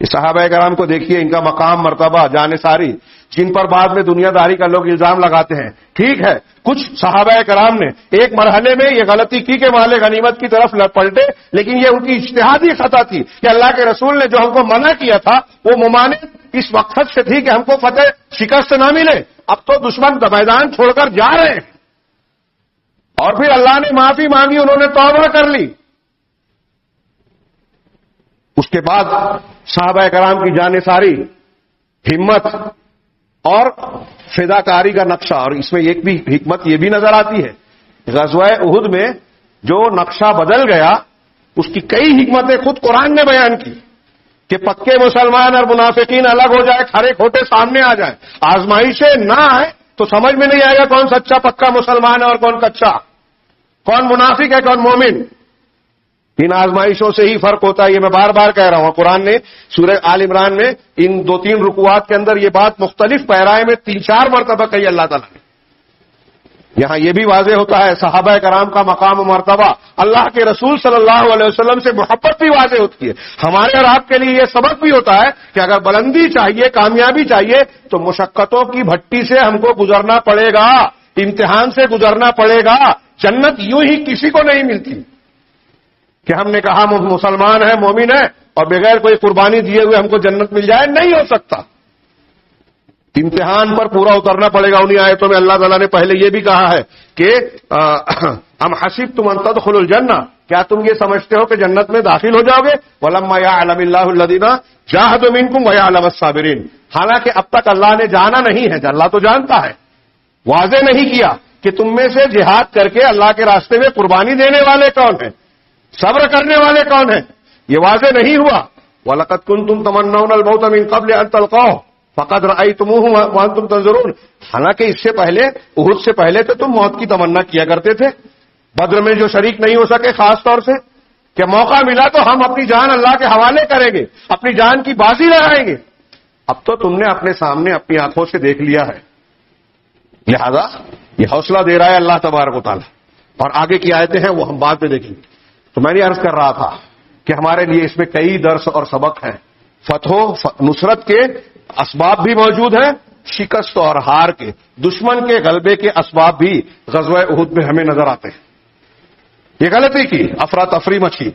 صحابہ کرام کو دیکھیے، ان کا مقام مرتبہ جان ساری، جن پر بعد میں دنیا داری کا لوگ الزام لگاتے ہیں۔ ٹھیک ہے، کچھ صحابہ کرام نے ایک مرحلے میں یہ غلطی کی کہ مال غنیمت کی طرف پلٹے، لیکن یہ ان کی اجتہادی خطا تھی کہ اللہ کے رسول نے جو ہم کو منع کیا تھا وہ ممانعت اس مقصد سے تھی کہ ہم کو فتح شکست نہ ملے۔ اب تو دشمن میدان چھوڑ کر جا رہے ہیں اور پھر اللہ نے معافی مانگی, انہوں نے توبہ کر لی. اس کے بعد صحابہ کرام کی جانثاری, ہمت اور فداکاری کا نقشہ. اور اس میں ایک بھی حکمت یہ بھی نظر آتی ہے, غزوہ احد میں جو نقشہ بدل گیا اس کی کئی حکمتیں خود قرآن نے بیان کی کہ پکے مسلمان اور منافقین الگ ہو جائے, کھڑے کھوٹے سامنے آ جائیں, آزمائشیں نہ آئے تو سمجھ میں نہیں آئے گا کون سچا پکا مسلمان ہے اور کون کچا, کون منافق ہے کون مومن. ان آزمائشوں سے ہی فرق ہوتا ہے. یہ میں بار بار کہہ رہا ہوں, قرآن نے سورہ آل عمران میں ان 2-3 رکوعات کے اندر یہ بات مختلف پیرائے میں 3-4 مرتبہ کہی اللہ تعالیٰ نے. یہاں یہ بھی واضح ہوتا ہے صحابہ کرام کا مقام و مرتبہ, اللہ کے رسول صلی اللہ علیہ وسلم سے محبت بھی واضح ہوتی ہے. ہمارے اور آپ کے لیے یہ سبق بھی ہوتا ہے کہ اگر بلندی چاہیے, کامیابی چاہیے تو مشقتوں کی بھٹی سے ہم کو گزرنا پڑے گا, امتحان سے گزرنا پڑے گا. جنت یوں ہی کسی کو نہیں ملتی کہ ہم نے کہا مسلمان ہے, مومن ہے, اور بغیر کوئی قربانی دیے ہوئے ہم کو جنت مل جائے. نہیں ہو سکتا. امتحان پر پورا اترنا پڑے گا. انہیں آیتوں میں اللہ تعالیٰ نے پہلے یہ بھی کہا ہے کہ ہم حسبتم ان تدخلوا الجنہ, کیا تم یہ سمجھتے ہو کہ جنت میں داخل ہو جاؤ گے؟ وَلَمَّا يَعْلَمِ اللَّهُ الَّذِينَ جَاهَدُوا مِنكُمْ وَيَعْلَمَ الصَّابِرِينَ. حالانکہ اب تک اللہ نے جانا نہیں ہے, اللہ تو جانتا ہے, واضح نہیں کیا کہ تم میں سے جہاد کر کے اللہ کے راستے میں قربانی دینے والے کون ہیں, صبر کرنے والے کون ہیں, یہ واضح نہیں ہوا. وَلَقَدْ كُنْتُمْ تَمَنَّوْنَ الْمَوْتَ مِنْ قَبْلِ أَنْ تَلْقَوْهُ فَقَدْ رَأَيْتُمُوهُ وَأَنْتُمْ تَنْظُرُونَ. حالانکہ اس سے پہلے, احد سے پہلے تو تم موت کی تمنا کیا کرتے تھے. بدر میں جو شریک نہیں ہو سکے خاص طور سے کہ موقع ملا تو ہم اپنی جان اللہ کے حوالے کریں گے, اپنی جان کی بازی لگائیں گے. اب تو تم نے اپنے سامنے اپنی آنکھوں سے دیکھ لیا ہے, لہذا یہ حوصلہ دے رہا ہے اللہ تبارک و تعالیٰ. اور آگے کی آیتیں ہیں وہ ہم بعد میں دیکھیں گے. تو میں نے عرض کر رہا تھا کہ ہمارے لیے اس میں کئی درس اور سبق ہیں. فتح و نصرت کے اسباب بھی موجود ہیں, شکست اور ہار کے, دشمن کے غلبے کے اسباب بھی غزوہ احد میں ہمیں نظر آتے ہیں. یہ غلطی کی, افراتفری مچی.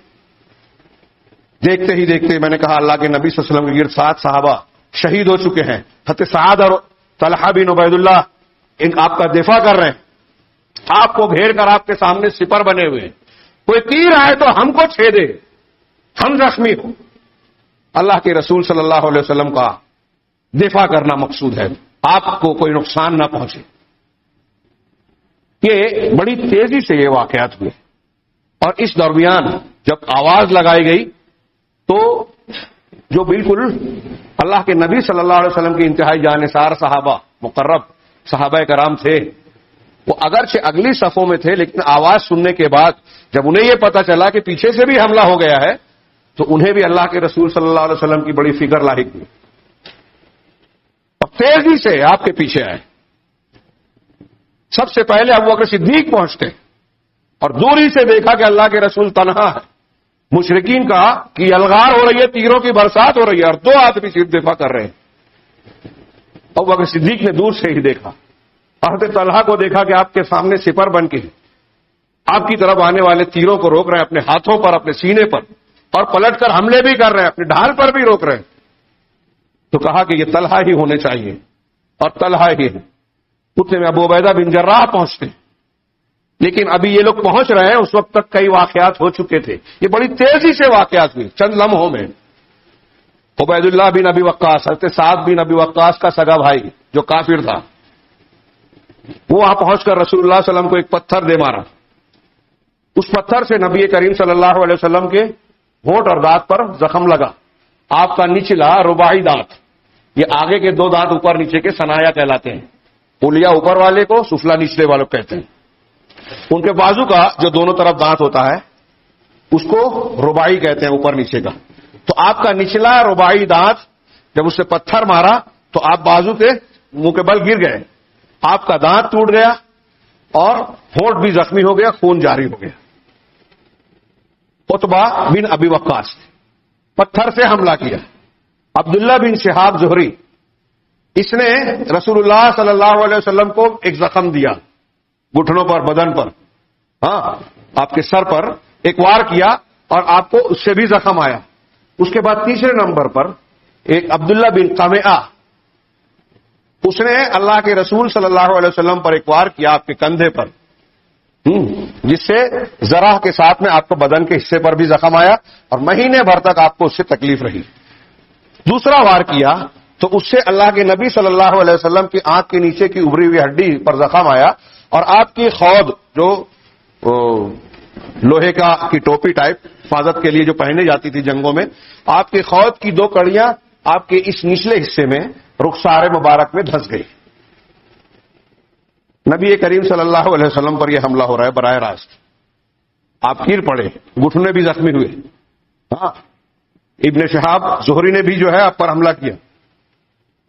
دیکھتے ہی دیکھتے میں نے کہا اللہ کے نبی صلی اللہ علیہ وسلم کے گرد 7 صحابہ شہید ہو چکے ہیں. حضرت سعد اور طلحہ بن عبید اللہ ان آپ کا دفاع کر رہے ہیں, آپ کو گھیر کر آپ کے سامنے سپر بنے ہوئے ہیں. کوئی تیر آئے تو ہم کو چھیدے, ہم زخمی ہو. اللہ کے رسول صلی اللہ علیہ وسلم کا دفاع کرنا مقصود ہے, آپ کو کوئی نقصان نہ پہنچے. یہ بڑی تیزی سے یہ واقعات ہوئے, اور اس درمیان جب آواز لگائی گئی تو جو بالکل اللہ کے نبی صلی اللہ علیہ وسلم کے انتہائی جانثار صحابہ, مقرب صحابہ کرام تھے, وہ اگرچہ اگلی صفوں میں تھے لیکن آواز سننے کے بعد جب انہیں یہ پتا چلا کہ پیچھے سے بھی حملہ ہو گیا ہے تو انہیں بھی اللہ کے رسول صلی اللہ علیہ وسلم کی بڑی فکر لاحق ہوئی, اور تیزی سے آپ کے پیچھے آئے. سب سے پہلے ابوبکر صدیق پہنچتے اور دوری سے دیکھا کہ اللہ کے رسول تنہا ہے. مشرکین کا کہ الغار ہو رہی ہے, تیروں کی برسات ہو رہی ہے, اور 2 آدمی صرف دفاع کر رہے ہیں. ابوبکر صدیق نے دور سے ہی دیکھا, حضرت طلحہ کو دیکھا کہ آپ کے سامنے سپر بن کے آپ کی طرف آنے والے تیروں کو روک رہے ہیں اپنے ہاتھوں پر, اپنے سینے پر, اور پلٹ کر حملے بھی کر رہے ہیں, اپنے ڈھال پر بھی روک رہے ہیں. تو کہا کہ یہ طلحہ ہی ہونے چاہیے, اور طلحہ ہی ہے. اتنے میں ابو عبیدہ بن جراح پہنچتے, لیکن ابھی یہ لوگ پہنچ رہے ہیں, اس وقت تک کئی واقعات ہو چکے تھے. یہ بڑی تیزی سے واقعات ہوئے چند لمحوں میں. عبید اللہ بن ابی وقاص, حضرت سعد بن ابی وقاص کا سگا بھائی جو کافر تھا, وہ وہاں پہنچ کر رسول اللہ صلی اللہ علیہ وسلم کو ایک پتھر دے مارا. اس پتھر سے نبی کریم صلی اللہ علیہ وسلم کے ہونٹ اور دانت پر زخم لگا. آپ کا نچلا رباعی دانت, یہ آگے کے 2 دانت اوپر نیچے کے سنایا کہلاتے ہیں. اولیا اوپر والے کو, سفلا نچلے والوں کہتے ہیں. ان کے بازو کا جو دونوں طرف دانت ہوتا ہے اس کو رباعی کہتے ہیں, اوپر نیچے کا. تو آپ کا نچلا رباعی دانت جب اس سے پتھر مارا تو آپ بازو کے منہ کے بل گر گئے, آپ کا دانت ٹوٹ گیا اور ہونٹ بھی زخمی ہو گیا, خون جاری ہو گیا. عتبہ بن ابی وقاص پتھر سے حملہ کیا. عبداللہ بن شہاب زہری, اس نے رسول اللہ صلی اللہ علیہ وسلم کو ایک زخم دیا, گھٹنوں پر, بدن پر, ہاں آپ کے سر پر ایک وار کیا اور آپ کو اس سے بھی زخم آیا. اس کے بعد تیسرے نمبر پر ایک عبداللہ بن قمعہ, اس نے اللہ کے رسول صلی اللہ علیہ وسلم پر ایک وار کیا آپ کے کندھے پر, جس سے ذرا کے ساتھ میں آپ کو بدن کے حصے پر بھی زخم آیا اور مہینے بھر تک آپ کو اس سے تکلیف رہی. دوسرا وار کیا تو اس سے اللہ کے نبی صلی اللہ علیہ وسلم کی آنکھ کے نیچے کی ابری ہوئی ہڈی پر زخم آیا اور آپ کی خود جو لوہے کی ٹوپی ٹائپ حفاظت کے لیے جو پہنے جاتی تھی جنگوں میں، آپ کی خود کی 2 کڑیاں آپ کے اس نچلے حصے میں رخسار مبارک میں دھس گئی. نبی کریم صلی اللہ علیہ وسلم پر یہ حملہ ہو رہا ہے براہ راست. آپ گر پڑے، گھٹنے بھی زخمی ہوئے. ہاں، ابن شہاب زہری نے بھی جو ہے آپ پر حملہ کیا.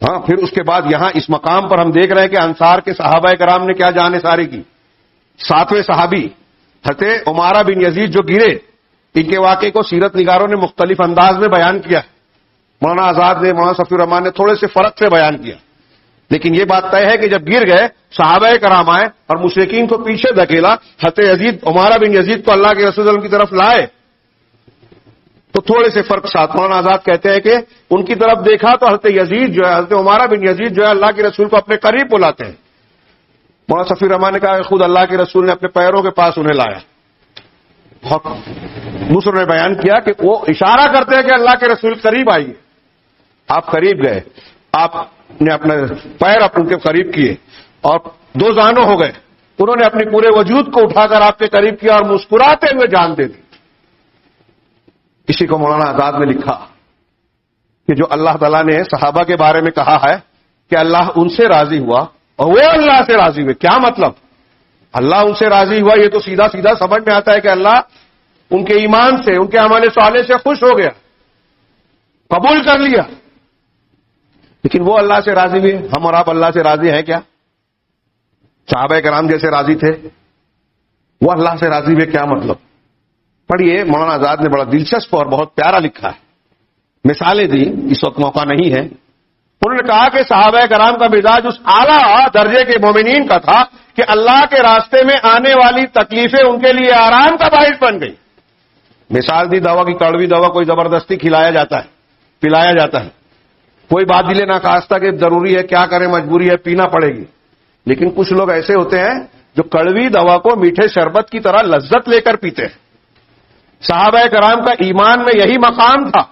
ہاں، پھر اس کے بعد یہاں اس مقام پر ہم دیکھ رہے ہیں کہ انصار کے صحابہ کرام نے کیا جان ساری کی. 7ویں صحابی حضرت عمارہ بن یزید جو گرے، ان کے واقعے کو سیرت نگاروں نے مختلف انداز میں بیان کیا. مولانا آزاد نے، مولانا صفی الرحمان نے تھوڑے سے فرق سے بیان کیا، لیکن یہ بات طے ہے کہ جب گر گئے صحابہ کرام آئے اور مشرکین کو پیچھے دھکیلا، حضرت عمارہ بن یزید کو اللہ کے رسول صلی اللہ علیہ وسلم کی طرف لائے تو تھوڑے سے فرق ساتھ مولانا آزاد کہتے ہیں کہ ان کی طرف دیکھا تو حضرت یزید جو ہے، حضرت عمارہ بن یزید جو ہے اللہ کے رسول کو اپنے قریب بلاتے ہیں. مولانا صفی الرحمان نے کہا کہ خود اللہ کے رسول نے اپنے پیروں کے پاس انہیں لایا. دوسروں نے بیان کیا کہ وہ اشارہ کرتے ہیں کہ اللہ کے رسول قریب آئیے. آپ قریب گئے، آپ نے اپنے پیر ان کے قریب کیے اور 2 زانو ہو گئے. انہوں نے اپنے پورے وجود کو اٹھا کر آپ کے قریب کیا اور مسکراتے ہوئے جان دے دی. اسی کو مولانا آزاد نے لکھا کہ جو اللہ تعالیٰ نے صحابہ کے بارے میں کہا ہے کہ اللہ ان سے راضی ہوا اور وہ اللہ سے راضی ہوئے. کیا مطلب؟ اللہ ان سے راضی ہوا، یہ تو سیدھا سیدھا سمجھ میں آتا ہے کہ اللہ ان کے ایمان سے، ان کے عمل صالح سے خوش ہو گیا، قبول کر لیا. لیکن وہ اللہ سے راضی ہوئے. ہم اور آپ اللہ سے راضی ہیں کیا؟ صحابہ کرام جیسے راضی تھے وہ اللہ سے راضی ہوئے، کیا مطلب؟ پڑھیے، مولانا آزاد نے بڑا دلچسپ اور بہت پیارا لکھا ہے. مثالیں دی، اس وقت موقع نہیں ہے. انہوں نے کہا کہ صحابہ کرام کا مزاج اس اعلیٰ درجے کے مومنین کا تھا کہ اللہ کے راستے میں آنے والی تکلیفیں ان کے لیے آرام کا باعث بن گئی. مثال دی، دوا کی کڑوی دوا کوئی زبردستی کھلایا جاتا ہے، پلایا جاتا ہے. کوئی بات دل ناخواستہ کہ ضروری ہے، کیا کریں، مجبوری ہے، پینا پڑے گی. لیکن کچھ لوگ ایسے ہوتے ہیں جو کڑوی دوا کو میٹھے شربت کی طرح لذت لے کر پیتے ہیں. صحابہ کرام کا ایمان میں یہی مقام تھا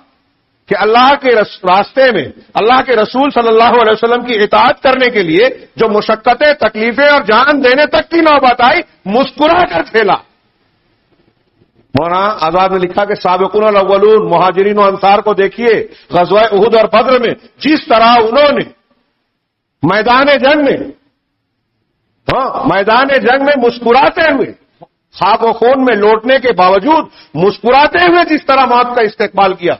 کہ اللہ کے راستے میں اللہ کے رسول صلی اللہ علیہ وسلم کی اطاعت کرنے کے لیے جو مشقتیں، تکلیفیں اور جان دینے تک کی نوبت آئی، مسکرا کر کھیلا. مولانا آزاد نے لکھا کہ سابقون الاولون، مہاجرین و انصار کو دیکھیے غزوہ احد اور بدر میں جس طرح انہوں نے میدان جنگ میں مسکراتے ہوئے، خاک و خون میں لوٹنے کے باوجود مسکراتے ہوئے جس طرح موت کا استقبال کیا،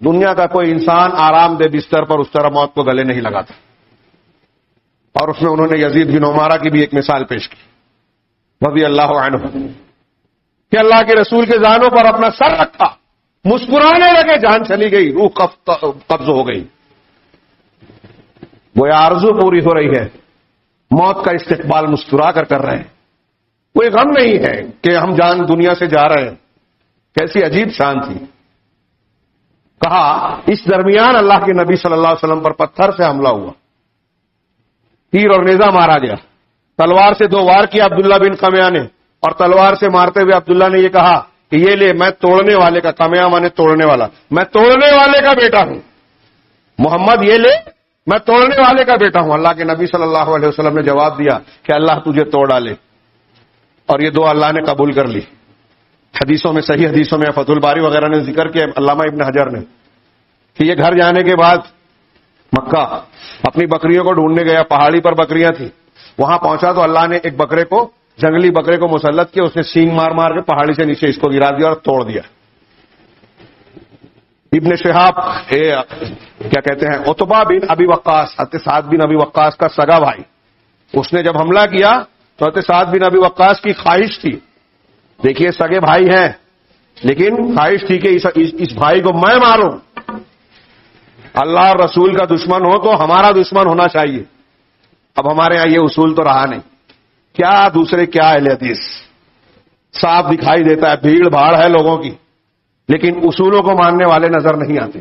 دنیا کا کوئی انسان آرام دہ بستر پر اس طرح موت کو گلے نہیں لگاتا. اور اس میں انہوں نے یزید بن عمارہ کی بھی ایک مثال پیش کی رضی اللہ عنہ، کہ اللہ کے رسول کے زانوں پر اپنا سر رکھا، مسکرانے لگے، جان چلی گئی، روح قبض ہو گئی. وہ آرزو پوری ہو رہی ہے، موت کا استقبال مسکرا کر رہے ہیں. کوئی غم نہیں ہے کہ ہم جان دنیا سے جا رہے ہیں. کیسی عجیب شان تھی. کہا اس درمیان اللہ کے نبی صلی اللہ علیہ وسلم پر پتھر سے حملہ ہوا، تیر اور نیزہ مارا گیا. تلوار سے 2 وار کیا عبداللہ بن قمیہ نے، اور تلوار سے مارتے ہوئے عبداللہ نے یہ کہا کہ یہ لے، میں توڑنے والے کا، قمیہ مانے توڑنے والا، میں توڑنے والے کا بیٹا ہوں. محمد یہ لے، میں توڑنے والے کا بیٹا ہوں. اللہ کے نبی صلی اللہ علیہ وسلم نے جواب دیا کہ اللہ تجھے توڑ ڈالے. اور یہ دعا اللہ نے قبول کر لی. حدیثوں میں، صحیح حدیثوں میں، فتح الباری وغیرہ نے ذکر کیا علامہ ابن حجر نے کہ یہ گھر جانے کے بعد مکہ اپنی بکریوں کو ڈھونڈنے گیا. پہاڑی پر بکریاں تھیں، وہاں پہنچا تو اللہ نے ایک بکرے کو، جنگلی بکرے کو مسلط کیا. اس نے سینگ مار مار کے پہاڑی سے نیچے اس کو گرا دیا اور توڑ دیا. ابن شہاب کیا کہتے ہیں، عتبہ بن ابی وقاص، حضرت سعد بن ابی وقاص کا سگا بھائی، اس نے جب حملہ کیا تو حضرت سعد بن ابی وقاص کی خواہش تھی، دیکھیے سگے بھائی ہیں لیکن خواہش تھی کہ اس بھائی کو میں ماروں. اللہ اور رسول کا دشمن ہو تو ہمارا دشمن ہونا چاہیے. اب ہمارے یہاں یہ اصول تو رہا نہیں. کیا دوسرے کیا اہل حدیث، صاف دکھائی دیتا ہے بھیڑ بھاڑ ہے لوگوں کی، لیکن اصولوں کو ماننے والے نظر نہیں آتے.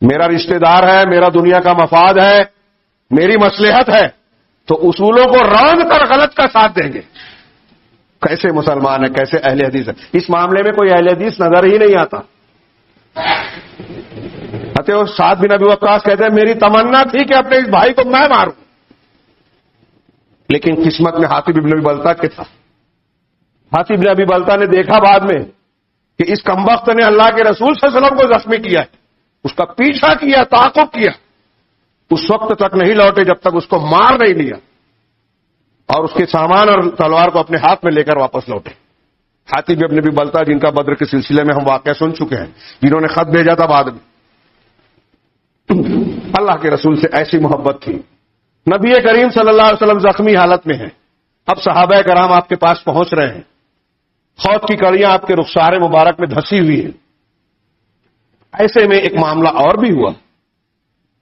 میرا رشتہ دار ہے، میرا دنیا کا مفاد ہے، میری مصلحت ہے، تو اصولوں کو روند کر غلط کا ساتھ دیں گے. کیسے مسلمان ہے، کیسے اہل حدیث ہے. اس معاملے میں کوئی اہل حدیث نظر ہی نہیں آتا. سعد بن ابی وقاص کہتے ہیں میری تمنا تھی کہ اپنے اس بھائی کو میں ماروں، لیکن قسمت میں حاتب ابن ابی بلتہ کے تھا. حاتب ابن ابی بلتہ نے دیکھا بعد میں کہ اس کمبخت نے اللہ کے رسول صلی اللہ علیہ وسلم کو زخمی کیا ہے، اس کا پیچھا کیا، تعاقب کیا. اس وقت تک نہیں لوٹے جب تک اس کو مار نہیں لیا اور اس کے سامان اور تلوار کو اپنے ہاتھ میں لے کر واپس لوٹے. حاتب ابن ابی بلتہ جن کا بدر کے سلسلے میں ہم واقعہ سن چکے ہیں، جنہوں نے خط بھیجا تھا بعد میں. اللہ کے رسول سے ایسی محبت تھی. نبی کریم صلی اللہ علیہ وسلم زخمی حالت میں ہیں، اب صحابہ کرام آپ کے پاس پہنچ رہے ہیں، خوف کی کڑیاں آپ کے رخسار مبارک میں دھسی ہوئی ہیں. ایسے میں ایک معاملہ اور بھی ہوا.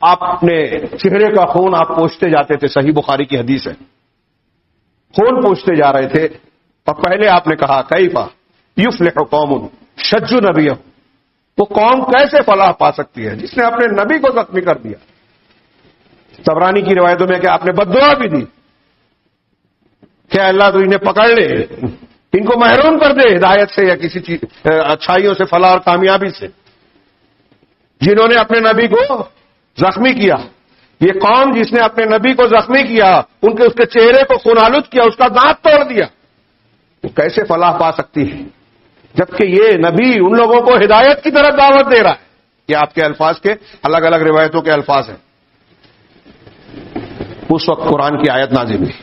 آپ اپنے چہرے کا خون آپ پوچھتے جاتے تھے، صحیح بخاری کی حدیث ہے. خون پوچھتے جا رہے تھے اور پہلے آپ نے کہا کیفا یفلح قوم شجوا نبیہم، وہ قوم کیسے فلاح پا سکتی ہے جس نے اپنے نبی کو زخمی کر دیا. طبرانی کی روایتوں میں کہ آپ نے بد دعا بھی دی کہ اللہ تو انہیں پکڑ لے، ان کو محروم کر دے ہدایت سے یا کسی چیز اچھائیوں سے، فلاح اور کامیابی سے. جنہوں نے اپنے نبی کو زخمی کیا، یہ قوم جس نے اپنے نبی کو زخمی کیا، اس کے چہرے کو خونالود کیا، اس کا دانت توڑ دیا، وہ کیسے فلاح پا سکتی ہے جبکہ یہ نبی ان لوگوں کو ہدایت کی طرف دعوت دے رہا ہے. یہ آپ کے الفاظ کے الگ الگ روایتوں کے الفاظ ہیں. اس وقت قرآن کی آیت نازل ہوئی.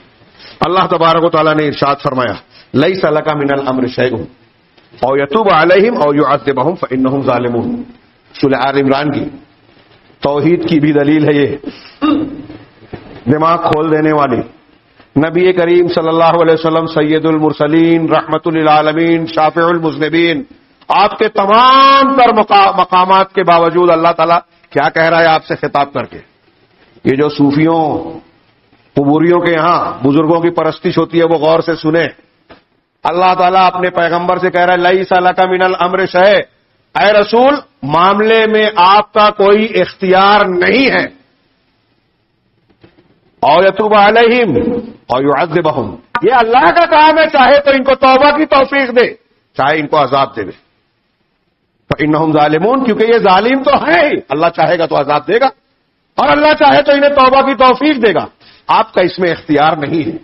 اللہ تبارک و تعالیٰ نے ارشاد فرمایا لیس لک من الامر شیء او یتوب علیہم او یعذبہم فانہم ظالمون. سورہ آل عمران کی توحید کی بھی دلیل ہے. یہ دماغ کھول دینے والی. نبی کریم صلی اللہ علیہ وسلم سید المرسلین، رحمت للعالمین، شافع المذنبین، آپ کے تمام تر مقامات کے باوجود اللہ تعالیٰ کیا کہہ رہا ہے آپ سے خطاب کر کے. یہ جو صوفیوں قبوریوں کے یہاں بزرگوں کی پرستش ہوتی ہے وہ غور سے سنیں. اللہ تعالیٰ اپنے پیغمبر سے کہہ رہا ہے لیس لک من الامر شیء، اے رسول معاملے میں آپ کا کوئی اختیار نہیں ہے. او یتوب علیہم او یعذبہم، یہ اللہ کا کام ہے، چاہے تو ان کو توبہ کی توفیق دے، چاہے ان کو عذاب دے. فانہم ظالمون، کیونکہ یہ ظالم تو ہیں ہی، اللہ چاہے گا تو عذاب دے گا اور اللہ چاہے تو انہیں توبہ کی توفیق دے گا. آپ کا اس میں اختیار نہیں ہے.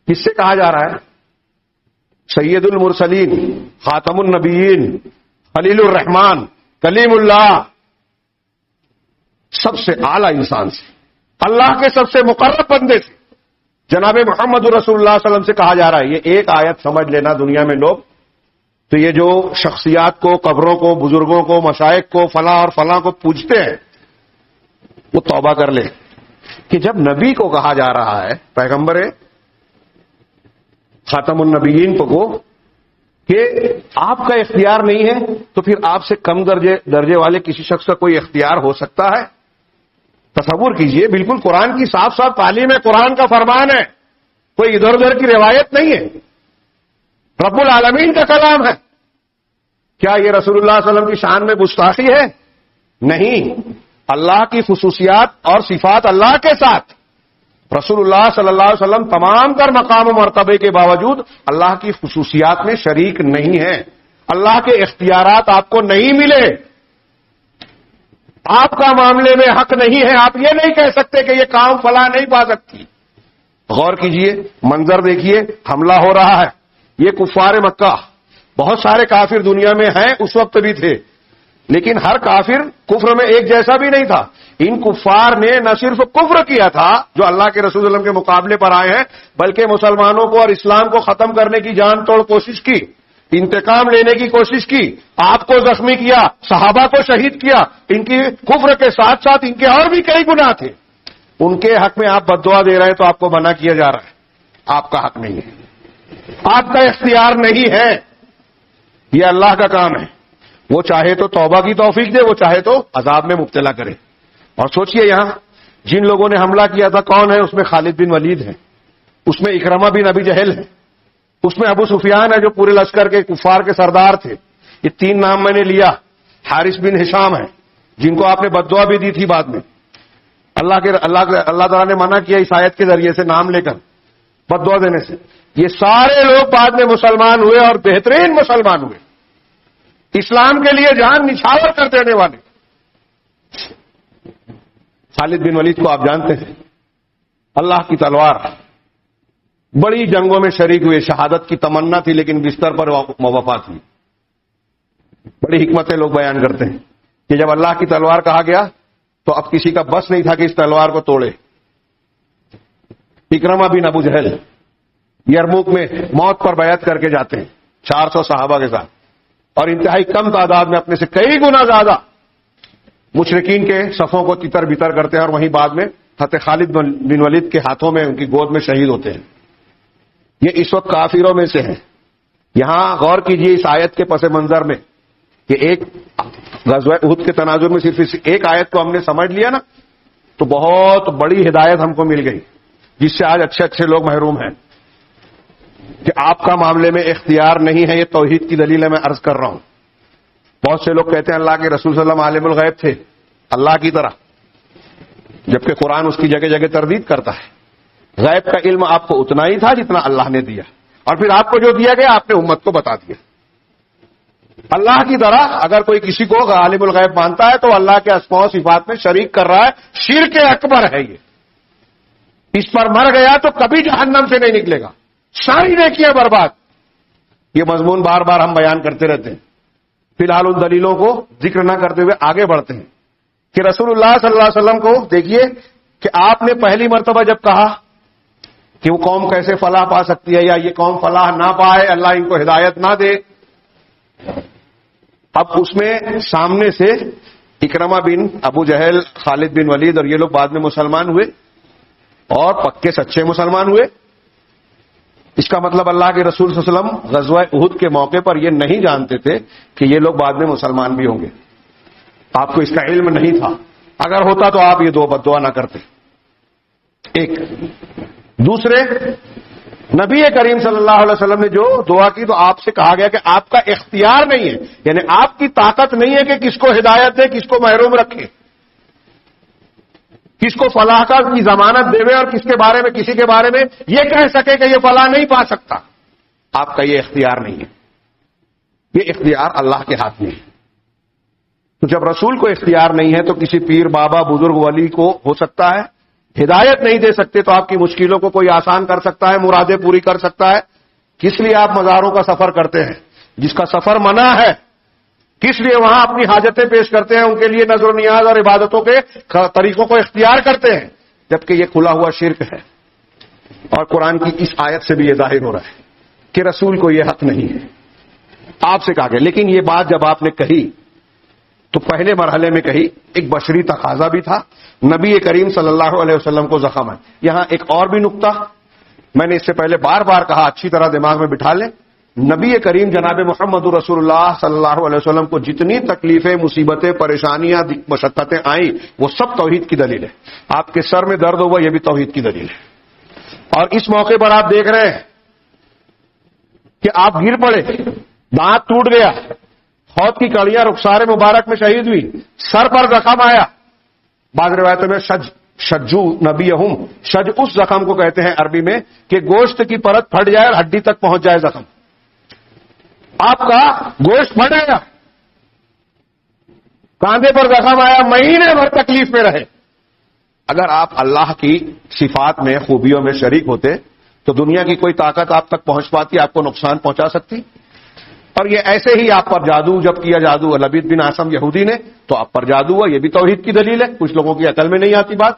کس سے کہا جا رہا ہے؟ سید المرسلین، خاتم النبیین، خلیل الرحمان، کلیم اللہ، سب سے اعلی انسان سے، اللہ کے سب سے مقرب بندے سے، جناب محمد رسول اللہ صلی اللہ علیہ وسلم سے کہا جا رہا ہے. یہ ایک آیت سمجھ لینا دنیا میں لوگ تو یہ جو شخصیات کو، قبروں کو، بزرگوں کو، مشائخ کو، فلاں اور فلاں کو پوجتے ہیں وہ توبہ کر لے کہ جب نبی کو کہا جا رہا ہے، پیغمبر خاتم النبیین کو کہ آپ کا اختیار نہیں ہے، تو پھر آپ سے کم درجے والے کسی شخص کا کوئی اختیار ہو سکتا ہے؟ تصور کیجئے، بالکل قرآن کی صاف صاف تعلیم ہے، قرآن کا فرمان ہے، کوئی ادھر ادھر کی روایت نہیں ہے، رب العالمین کا کلام ہے. کیا یہ رسول اللہ صلی اللہ علیہ وسلم کی شان میں گستاخی ہے؟ نہیں. اللہ کی خصوصیات اور صفات اللہ کے ساتھ رسول اللہ صلی اللہ علیہ وسلم تمام تر مقام و مرتبے کے باوجود اللہ کی خصوصیات میں شریک نہیں ہے. اللہ کے اختیارات آپ کو نہیں ملے، آپ کا معاملے میں حق نہیں ہے. آپ یہ نہیں کہہ سکتے کہ یہ کام فلاں نہیں پا سکتی. غور کیجئے، منظر دیکھیے، حملہ ہو رہا ہے. یہ کفار مکہ، بہت سارے کافر دنیا میں ہیں، اس وقت بھی تھے، لیکن ہر کافر کفر میں ایک جیسا بھی نہیں تھا. ان کفار نے نہ صرف کفر کیا تھا جو اللہ کے رسول صلی اللہ علیہ وسلم کے مقابلے پر آئے ہیں، بلکہ مسلمانوں کو اور اسلام کو ختم کرنے کی جان توڑ کوشش کی، انتقام لینے کی کوشش کی، آپ کو زخمی کیا، صحابہ کو شہید کیا. ان کی کفر کے ساتھ ساتھ ان کے اور بھی کئی گناہ تھے. ان کے حق میں آپ بد دعا دے رہے ہیں تو آپ کو منع کیا جا رہا ہے. آپ کا حق نہیں ہے، آپ کا اختیار نہیں ہے، یہ اللہ کا کام ہے. وہ چاہے تو توبہ کی توفیق دے، وہ چاہے تو عذاب میں مبتلا کرے. اور سوچئے یہاں جن لوگوں نے حملہ کیا تھا کون ہے؟ اس میں خالد بن ولید ہے، اس میں اکرمہ بن ابی جہل ہے، اس میں ابو سفیان ہے جو پورے لشکر کے کفار کے سردار تھے. یہ تین نام میں نے لیا. حارث بن ہشام ہے جن کو آپ نے بد دعا بھی دی تھی بعد میں. اللہ تعالیٰ نے منع کیا اس آیت کے ذریعے سے نام لے کر بد دعا دینے سے. یہ سارے لوگ بعد میں مسلمان ہوئے اور بہترین مسلمان ہوئے، اسلام کے لیے جان نچھاور کر دینے والے۔ خالد بن ولید کو آپ جانتے ہیں، اللہ کی تلوار، بڑی جنگوں میں شریک ہوئے، شہادت کی تمنا تھی لیکن بستر پر وفات ہوئی۔ بڑی حکمتیں لوگ بیان کرتے ہیں کہ جب اللہ کی تلوار کہا گیا تو اب کسی کا بس نہیں تھا کہ اس تلوار کو توڑے۔ اکرمہ بن ابو جہل یرموک میں موت پر بیعت کر کے جاتے ہیں 400 صحابہ کے ساتھ، اور انتہائی کم تعداد میں اپنے سے کئی گنا زیادہ مشرکین کے صفوں کو تتر بتر کرتے ہیں، اور وہیں بعد میں حضرت خالد بن ولید کے ہاتھوں میں ان کی گود میں شہید ہوتے ہیں۔ یہ اس وقت کافروں میں سے ہے۔ یہاں غور کیجئے اس آیت کے پس منظر میں کہ ایک غزوہ احد کے تناظر میں صرف ایک آیت کو ہم نے سمجھ لیا نا تو بہت بڑی ہدایت ہم کو مل گئی، جس سے آج اچھے اچھے لوگ محروم ہیں کہ آپ کا معاملے میں اختیار نہیں ہے۔ یہ توحید کی دلیل ہے، میں عرض کر رہا ہوں۔ بہت سے لوگ کہتے ہیں اللہ کے رسول صلی اللہ علیہ وسلم عالم الغیب تھے اللہ کی طرح، جبکہ قرآن اس کی جگہ جگہ تردید کرتا ہے۔ غیب کا علم آپ کو اتنا ہی تھا جتنا اللہ نے دیا، اور پھر آپ کو جو دیا گیا آپ نے امت کو بتا دیا۔ اللہ کی طرح اگر کوئی کسی کو عالم الغیب مانتا ہے تو اللہ کے اسماء و صفات میں شریک کر رہا ہے، شرک اکبر ہے یہ۔ اس پر مر گیا تو کبھی جہنم سے نہیں نکلے گا، ساری نیکیاں برباد۔ یہ مضمون بار بار ہم بیان کرتے رہتے ہیں۔ فی الحال ان دلیلوں کو ذکر نہ کرتے ہوئے آگے بڑھتے ہیں کہ رسول اللہ صلی اللہ علیہ وسلم کو دیکھیے کہ آپ نے پہلی مرتبہ جب کہا کہ وہ قوم کیسے فلاح پا سکتی ہے یا یہ قوم فلاح نہ پائے، اللہ ان کو ہدایت نہ دے، اب اس میں سامنے سے اکرمہ بن ابو جہل، خالد بن ولید اور یہ لوگ بعد میں مسلمان ہوئے اور پکے سچے مسلمان ہوئے۔ اس کا مطلب اللہ کے رسول صلی اللہ علیہ وسلم غزوہ احد کے موقع پر یہ نہیں جانتے تھے کہ یہ لوگ بعد میں مسلمان بھی ہوں گے۔ آپ کو اس کا علم نہیں تھا، اگر ہوتا تو آپ یہ دعا نہ کرتے۔ ایک دوسرے، نبی کریم صلی اللہ علیہ وسلم نے جو دعا کی تو آپ سے کہا گیا کہ آپ کا اختیار نہیں ہے، یعنی آپ کی طاقت نہیں ہے کہ کس کو ہدایت دے، کس کو محروم رکھے، کس کو فلاح کا کی ضمانت دے اور کس کے بارے میں کسی کے بارے میں یہ کہہ سکے کہ یہ فلاح نہیں پا سکتا۔ آپ کا یہ اختیار نہیں ہے، یہ اختیار اللہ کے ہاتھ میں ہے۔ تو جب رسول کو اختیار نہیں ہے تو کسی پیر، بابا، بزرگ، ولی کو ہو سکتا ہے ہدایت نہیں دے سکتے، تو آپ کی مشکلوں کو کوئی آسان کر سکتا ہے، مرادیں پوری کر سکتا ہے۔ کس لیے آپ مزاروں کا سفر کرتے ہیں؟ جس کا سفر منع ہے، کس لیے وہاں اپنی حاجتیں پیش کرتے ہیں، ان کے لیے نظر و نیاز اور عبادتوں کے طریقوں کو اختیار کرتے ہیں، جبکہ یہ کھلا ہوا شرک ہے۔ اور قرآن کی اس آیت سے بھی یہ ظاہر ہو رہا ہے کہ رسول کو یہ حق نہیں ہے۔ آپ سے کہا گیا، لیکن یہ بات جب آپ نے کہی تو پہلے مرحلے میں کہی، ایک بشری تقاضا بھی تھا، نبی کریم صلی اللہ علیہ وسلم کو زخم ہے۔ یہاں ایک اور بھی نقطہ میں نے اس سے پہلے بار بار کہا، اچھی طرح دماغ میں بٹھا لیں۔ نبی کریم جناب محمد رسول اللہ صلی اللہ علیہ وسلم کو جتنی تکلیفیں، مصیبتیں، پریشانیاں، مشقتیں آئیں، وہ سب توحید کی دلیل ہے۔ آپ کے سر میں درد ہوا، یہ بھی توحید کی دلیل ہے۔ اور اس موقع پر آپ دیکھ رہے ہیں کہ آپ گر پڑے، دانت ٹوٹ گیا، حوض کی کڑیاں رخسار مبارک میں شہید ہوئی، سر پر زخم آیا۔ بعض روایتوں میں شجو نبیہم، شج اس زخم کو کہتے ہیں عربی میں کہ گوشت کی پرت پھٹ جائے اور ہڈی تک پہنچ جائے زخم۔ آپ کا گوشت پھٹ گیا، کاندھے پر زخم آیا، مہینے بھر تکلیف میں رہے۔ اگر آپ اللہ کی صفات میں، خوبیوں میں شریک ہوتے تو دنیا کی کوئی طاقت آپ تک پہنچ پاتی، آپ کو نقصان پہنچا سکتی؟ اور یہ ایسے ہی آپ پر جادو جب کیا، جادو لبید بن عاصم یہودی نے، تو آپ پر جادو ہوا، یہ بھی توحید کی دلیل ہے۔ کچھ لوگوں کی عقل میں نہیں آتی بات۔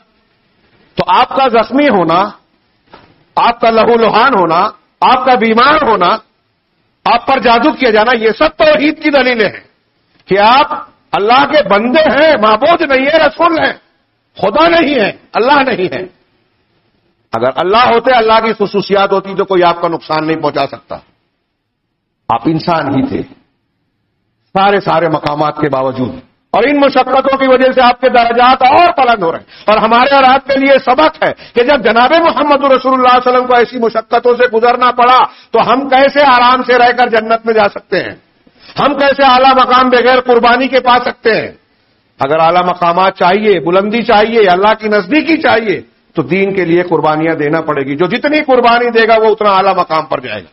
تو آپ کا زخمی ہونا، آپ کا لہو لہان ہونا، آپ کا بیمار ہونا، آپ پر جادو کیا جانا، یہ سب توحید کی دلیلیں ہیں کہ آپ اللہ کے بندے ہیں، معبود نہیں ہے، رسول ہیں، خدا نہیں ہے، اللہ نہیں ہے۔ اگر اللہ ہوتے، اللہ کی خصوصیات ہوتی تو کوئی آپ کا نقصان نہیں پہنچا سکتا۔ آپ انسان ہی تھے، سارے مقامات کے باوجود، اور ان مشقتوں کی وجہ سے آپ کے درجات اور بلند ہو رہے ہیں۔ اور ہمارے اور آپ کے لیے سبق ہے کہ جب جناب محمد رسول اللہ صلی اللہ علیہ وسلم کو ایسی مشقتوں سے گزرنا پڑا تو ہم کیسے آرام سے رہ کر جنت میں جا سکتے ہیں، ہم کیسے اعلیٰ مقام بغیر قربانی کے پا سکتے ہیں۔ اگر اعلیٰ مقامات چاہیے، بلندی چاہیے، اللہ کی نزدیکی چاہیے تو دین کے لیے قربانیاں دینا پڑے گی. جو جتنی قربانی دے گا وہ اتنا اعلیٰ مقام پر جائے گا.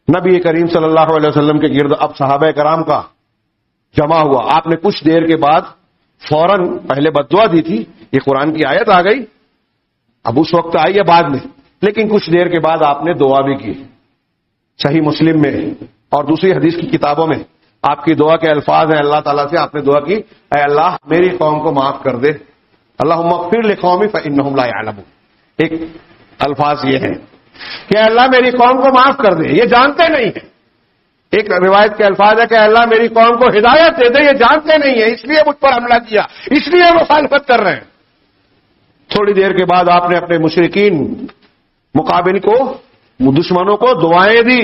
نبی کریم صلی اللہ علیہ وسلم کے گرد اب صحابہ کرام کا جمع ہوا. آپ نے کچھ دیر کے بعد فوراً پہلے بددعا دی تھی, یہ قرآن کی آیت آ گئی, اب اس وقت آئی ہے بعد میں, لیکن کچھ دیر کے بعد آپ نے دعا بھی کی. صحیح مسلم میں اور دوسری حدیث کی کتابوں میں آپ کی دعا کے الفاظ ہیں, اللہ تعالیٰ سے آپ نے دعا کی, اے اللہ میری قوم کو معاف کر دے, اللہم اغفر لقومی فانہم لا یعلمون. ایک الفاظ یہ ہیں کہ اللہ میری قوم کو معاف کر دے, یہ جانتے نہیں ہیں. ایک روایت کے الفاظ ہے کہ اللہ میری قوم کو ہدایت دے دے, یہ جانتے نہیں ہیں, اس لیے مجھ پر حملہ کیا, اس لیے مخالفت کر رہے ہیں. تھوڑی دیر کے بعد آپ نے اپنے مشرکین مقابل کو, دشمنوں کو دعائیں دی.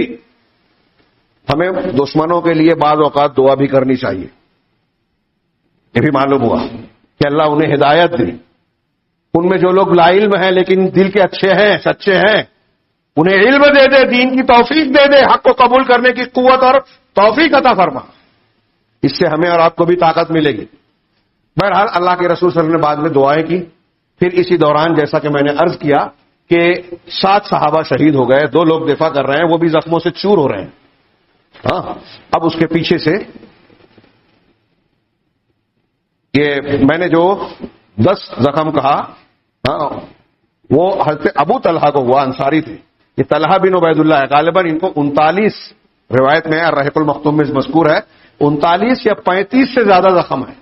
ہمیں دشمنوں کے لیے بعض اوقات دعا بھی کرنی چاہیے. یہ بھی معلوم ہوا کہ اللہ انہیں ہدایت دے. ان میں جو لوگ لا علم ہیں لیکن دل کے اچھے ہیں, سچے ہیں, انہیں علم دے دے, دین کی توفیق دے دے, حق کو قبول کرنے کی قوت اور توفیق عطا فرما. اس سے ہمیں اور آپ کو بھی طاقت ملے گی. بہرحال اللہ کے رسول صلی اللہ علیہ وسلم نے بعد میں دعائیں کی. پھر اسی دوران جیسا کہ میں نے عرض کیا کہ 7 صحابہ شہید ہو گئے, 2 لوگ دفاع کر رہے ہیں, وہ بھی زخموں سے چور ہو رہے ہیں. ہاں, اب اس کے پیچھے سے یہ میں نے جو 10 زخم کہا, ہاں, وہ حضرت ابو طلحہ کو ہوا, انصاری تھے. یہ طلحہ بن عبید اللہ ہے. غالباً ان کو 39 روایت میں الرحیق المختوم میں مذکور ہے 39 یا 35 سے زیادہ زخم ہے.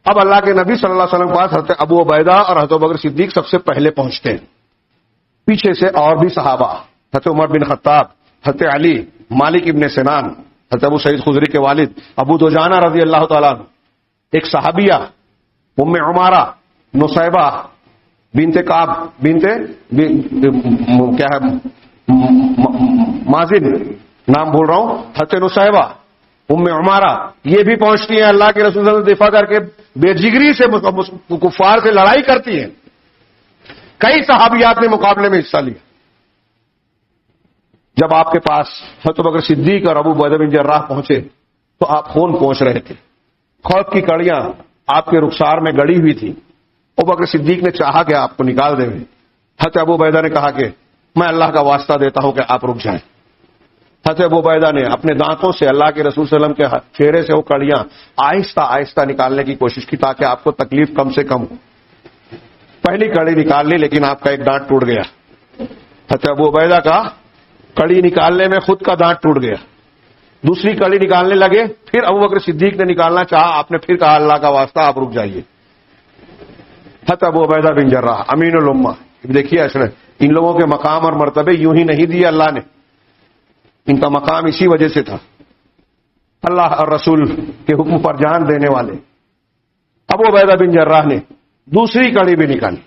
اب اللہ کے نبی صلی اللہ علیہ وسلم کے پاس حضرت ابو عبیدہ اور حضرت ابوبکر صدیق سب سے پہلے پہنچتے ہیں. پیچھے سے اور بھی صحابہ, حضرت عمر بن خطاب, حضرت علی, مالک ابن سنان, حضرت ابو سعید خدری کے والد ابو دجانہ رضی اللہ تعالیٰ عنہ, ایک صحابیہ ام عمارہ نصیبہ بنت کعب بنت کیا ہے مازن نام بھول رہا ہوں, حضرت نصیبہ ام عمارہ, یہ بھی پہنچتی ہیں. اللہ کے رسول سے دفاع کر کے بے جگری سے کفار سے لڑائی کرتی ہیں. کئی صحابیات نے مقابلے میں حصہ لیا. جب آپ کے پاس حضرت ابوبکر صدیق اور ابو عبیدہ بن جراح پہنچے تو آپ خون پہنچ رہے تھے. خوف کی کڑیاں آپ کے رخسار میں گڑی ہوئی تھی. ابوبکر صدیق نے چاہا کہ آپ کو نکال دیں. حضرت ابو عبیدہ نے کہا کہ میں اللہ کا واسطہ دیتا ہوں کہ آپ رک جائیں. حضرت ابو عبیدہ نے اپنے دانتوں سے اللہ کے رسول صلی اللہ علیہ وسلم کے چہرے سے وہ کڑیاں آہستہ آہستہ نکالنے کی کوشش کی تاکہ آپ کو تکلیف کم سے کم ہو. پہلی کڑی نکال لی لیکن آپ کا ایک دانت ٹوٹ گیا. حضرت ابو عبیدہ کا کڑی نکالنے میں خود کا دانت ٹوٹ گیا. دوسری کڑی نکالنے لگے, پھر ابوبکر صدیق نے نکالنا چاہا, آپ نے پھر کہا اللہ کا واسطہ آپ رک جائیے. حضرت ابو عبیدہ بن جراح امین الامہ, دیکھیے اصل ان لوگوں کے مقام اور مرتبے یوں ہی نہیں دیے اللہ نے, ان کا مقام اسی وجہ سے تھا. اللہ اور رسول کے حکم پر جان دینے والے ابو عبیدہ بن جراح نے دوسری کڑی بھی نکالی.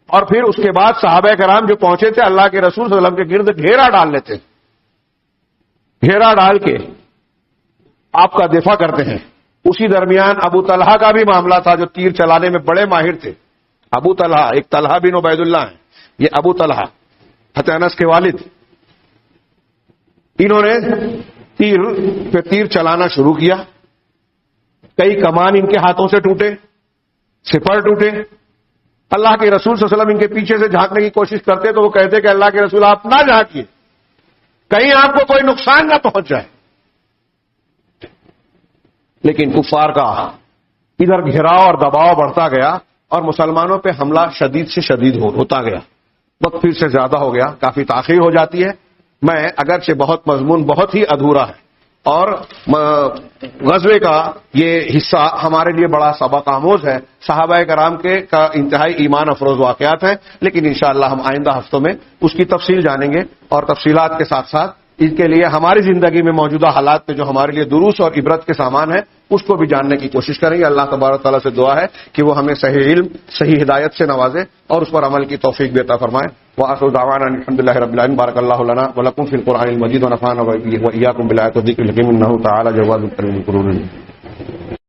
اور پھر اس کے بعد صحابہ کرام جو پہنچے تھے اللہ کے رسول صلی اللہ علیہ وسلم کے گرد گھیرا ڈال لیتے, گھیرا ڈال کے آپ کا دفاع کرتے ہیں. اسی درمیان ابو طلحہ کا بھی معاملہ تھا جو تیر چلانے میں بڑے ماہر تھے. ابو طلحہ, ایک طلحہ بن عبید اللہ ہیں, یہ ابو طلحہ حضرت انس کے والد, انہوں نے تیر پہ تیر چلانا شروع کیا. کئی کمان ان کے ہاتھوں سے ٹوٹے, سپر ٹوٹے. اللہ کے رسول صلی اللہ علیہ وسلم ان کے پیچھے سے جھانکنے کی کوشش کرتے تو وہ کہتے کہ اللہ کے رسول آپ نہ جھانکیے, کہیں آپ کو کوئی نقصان نہ پہنچ جائے. لیکن کفار کا ادھر گھیراؤ اور دباؤ بڑھتا گیا اور مسلمانوں پہ حملہ شدید سے شدید ہوتا گیا. وقت پھر سے زیادہ ہو گیا, کافی تاخیر ہو جاتی ہے. میں اگرچہ بہت مضمون بہت ہی ادھورا ہے اور غزوے کا یہ حصہ ہمارے لیے بڑا سبق آموز ہے. صحابہ کرام کے کا انتہائی ایمان افروز واقعات ہیں, لیکن انشاءاللہ ہم آئندہ ہفتوں میں اس کی تفصیل جانیں گے اور تفصیلات کے ساتھ ساتھ اس کے لیے ہماری زندگی میں موجودہ حالات پہ جو ہمارے لیے دروس اور عبرت کے سامان ہے اس کو بھی جاننے کی کوشش کریں گے. اللہ تبارک تعالیٰ سے دعا ہے کہ وہ ہمیں صحیح علم صحیح ہدایت سے نوازے اور اس پر عمل کی توفیق بھی عطا فرمائے. وآخر دعوانا الحمدللہ رب العالمین. بارک اللہ لنا ولکم فی القرآن المجید ونفعنا وإیاکم بالآیات والذکر الحکیم انہ تعالی جواد کریم.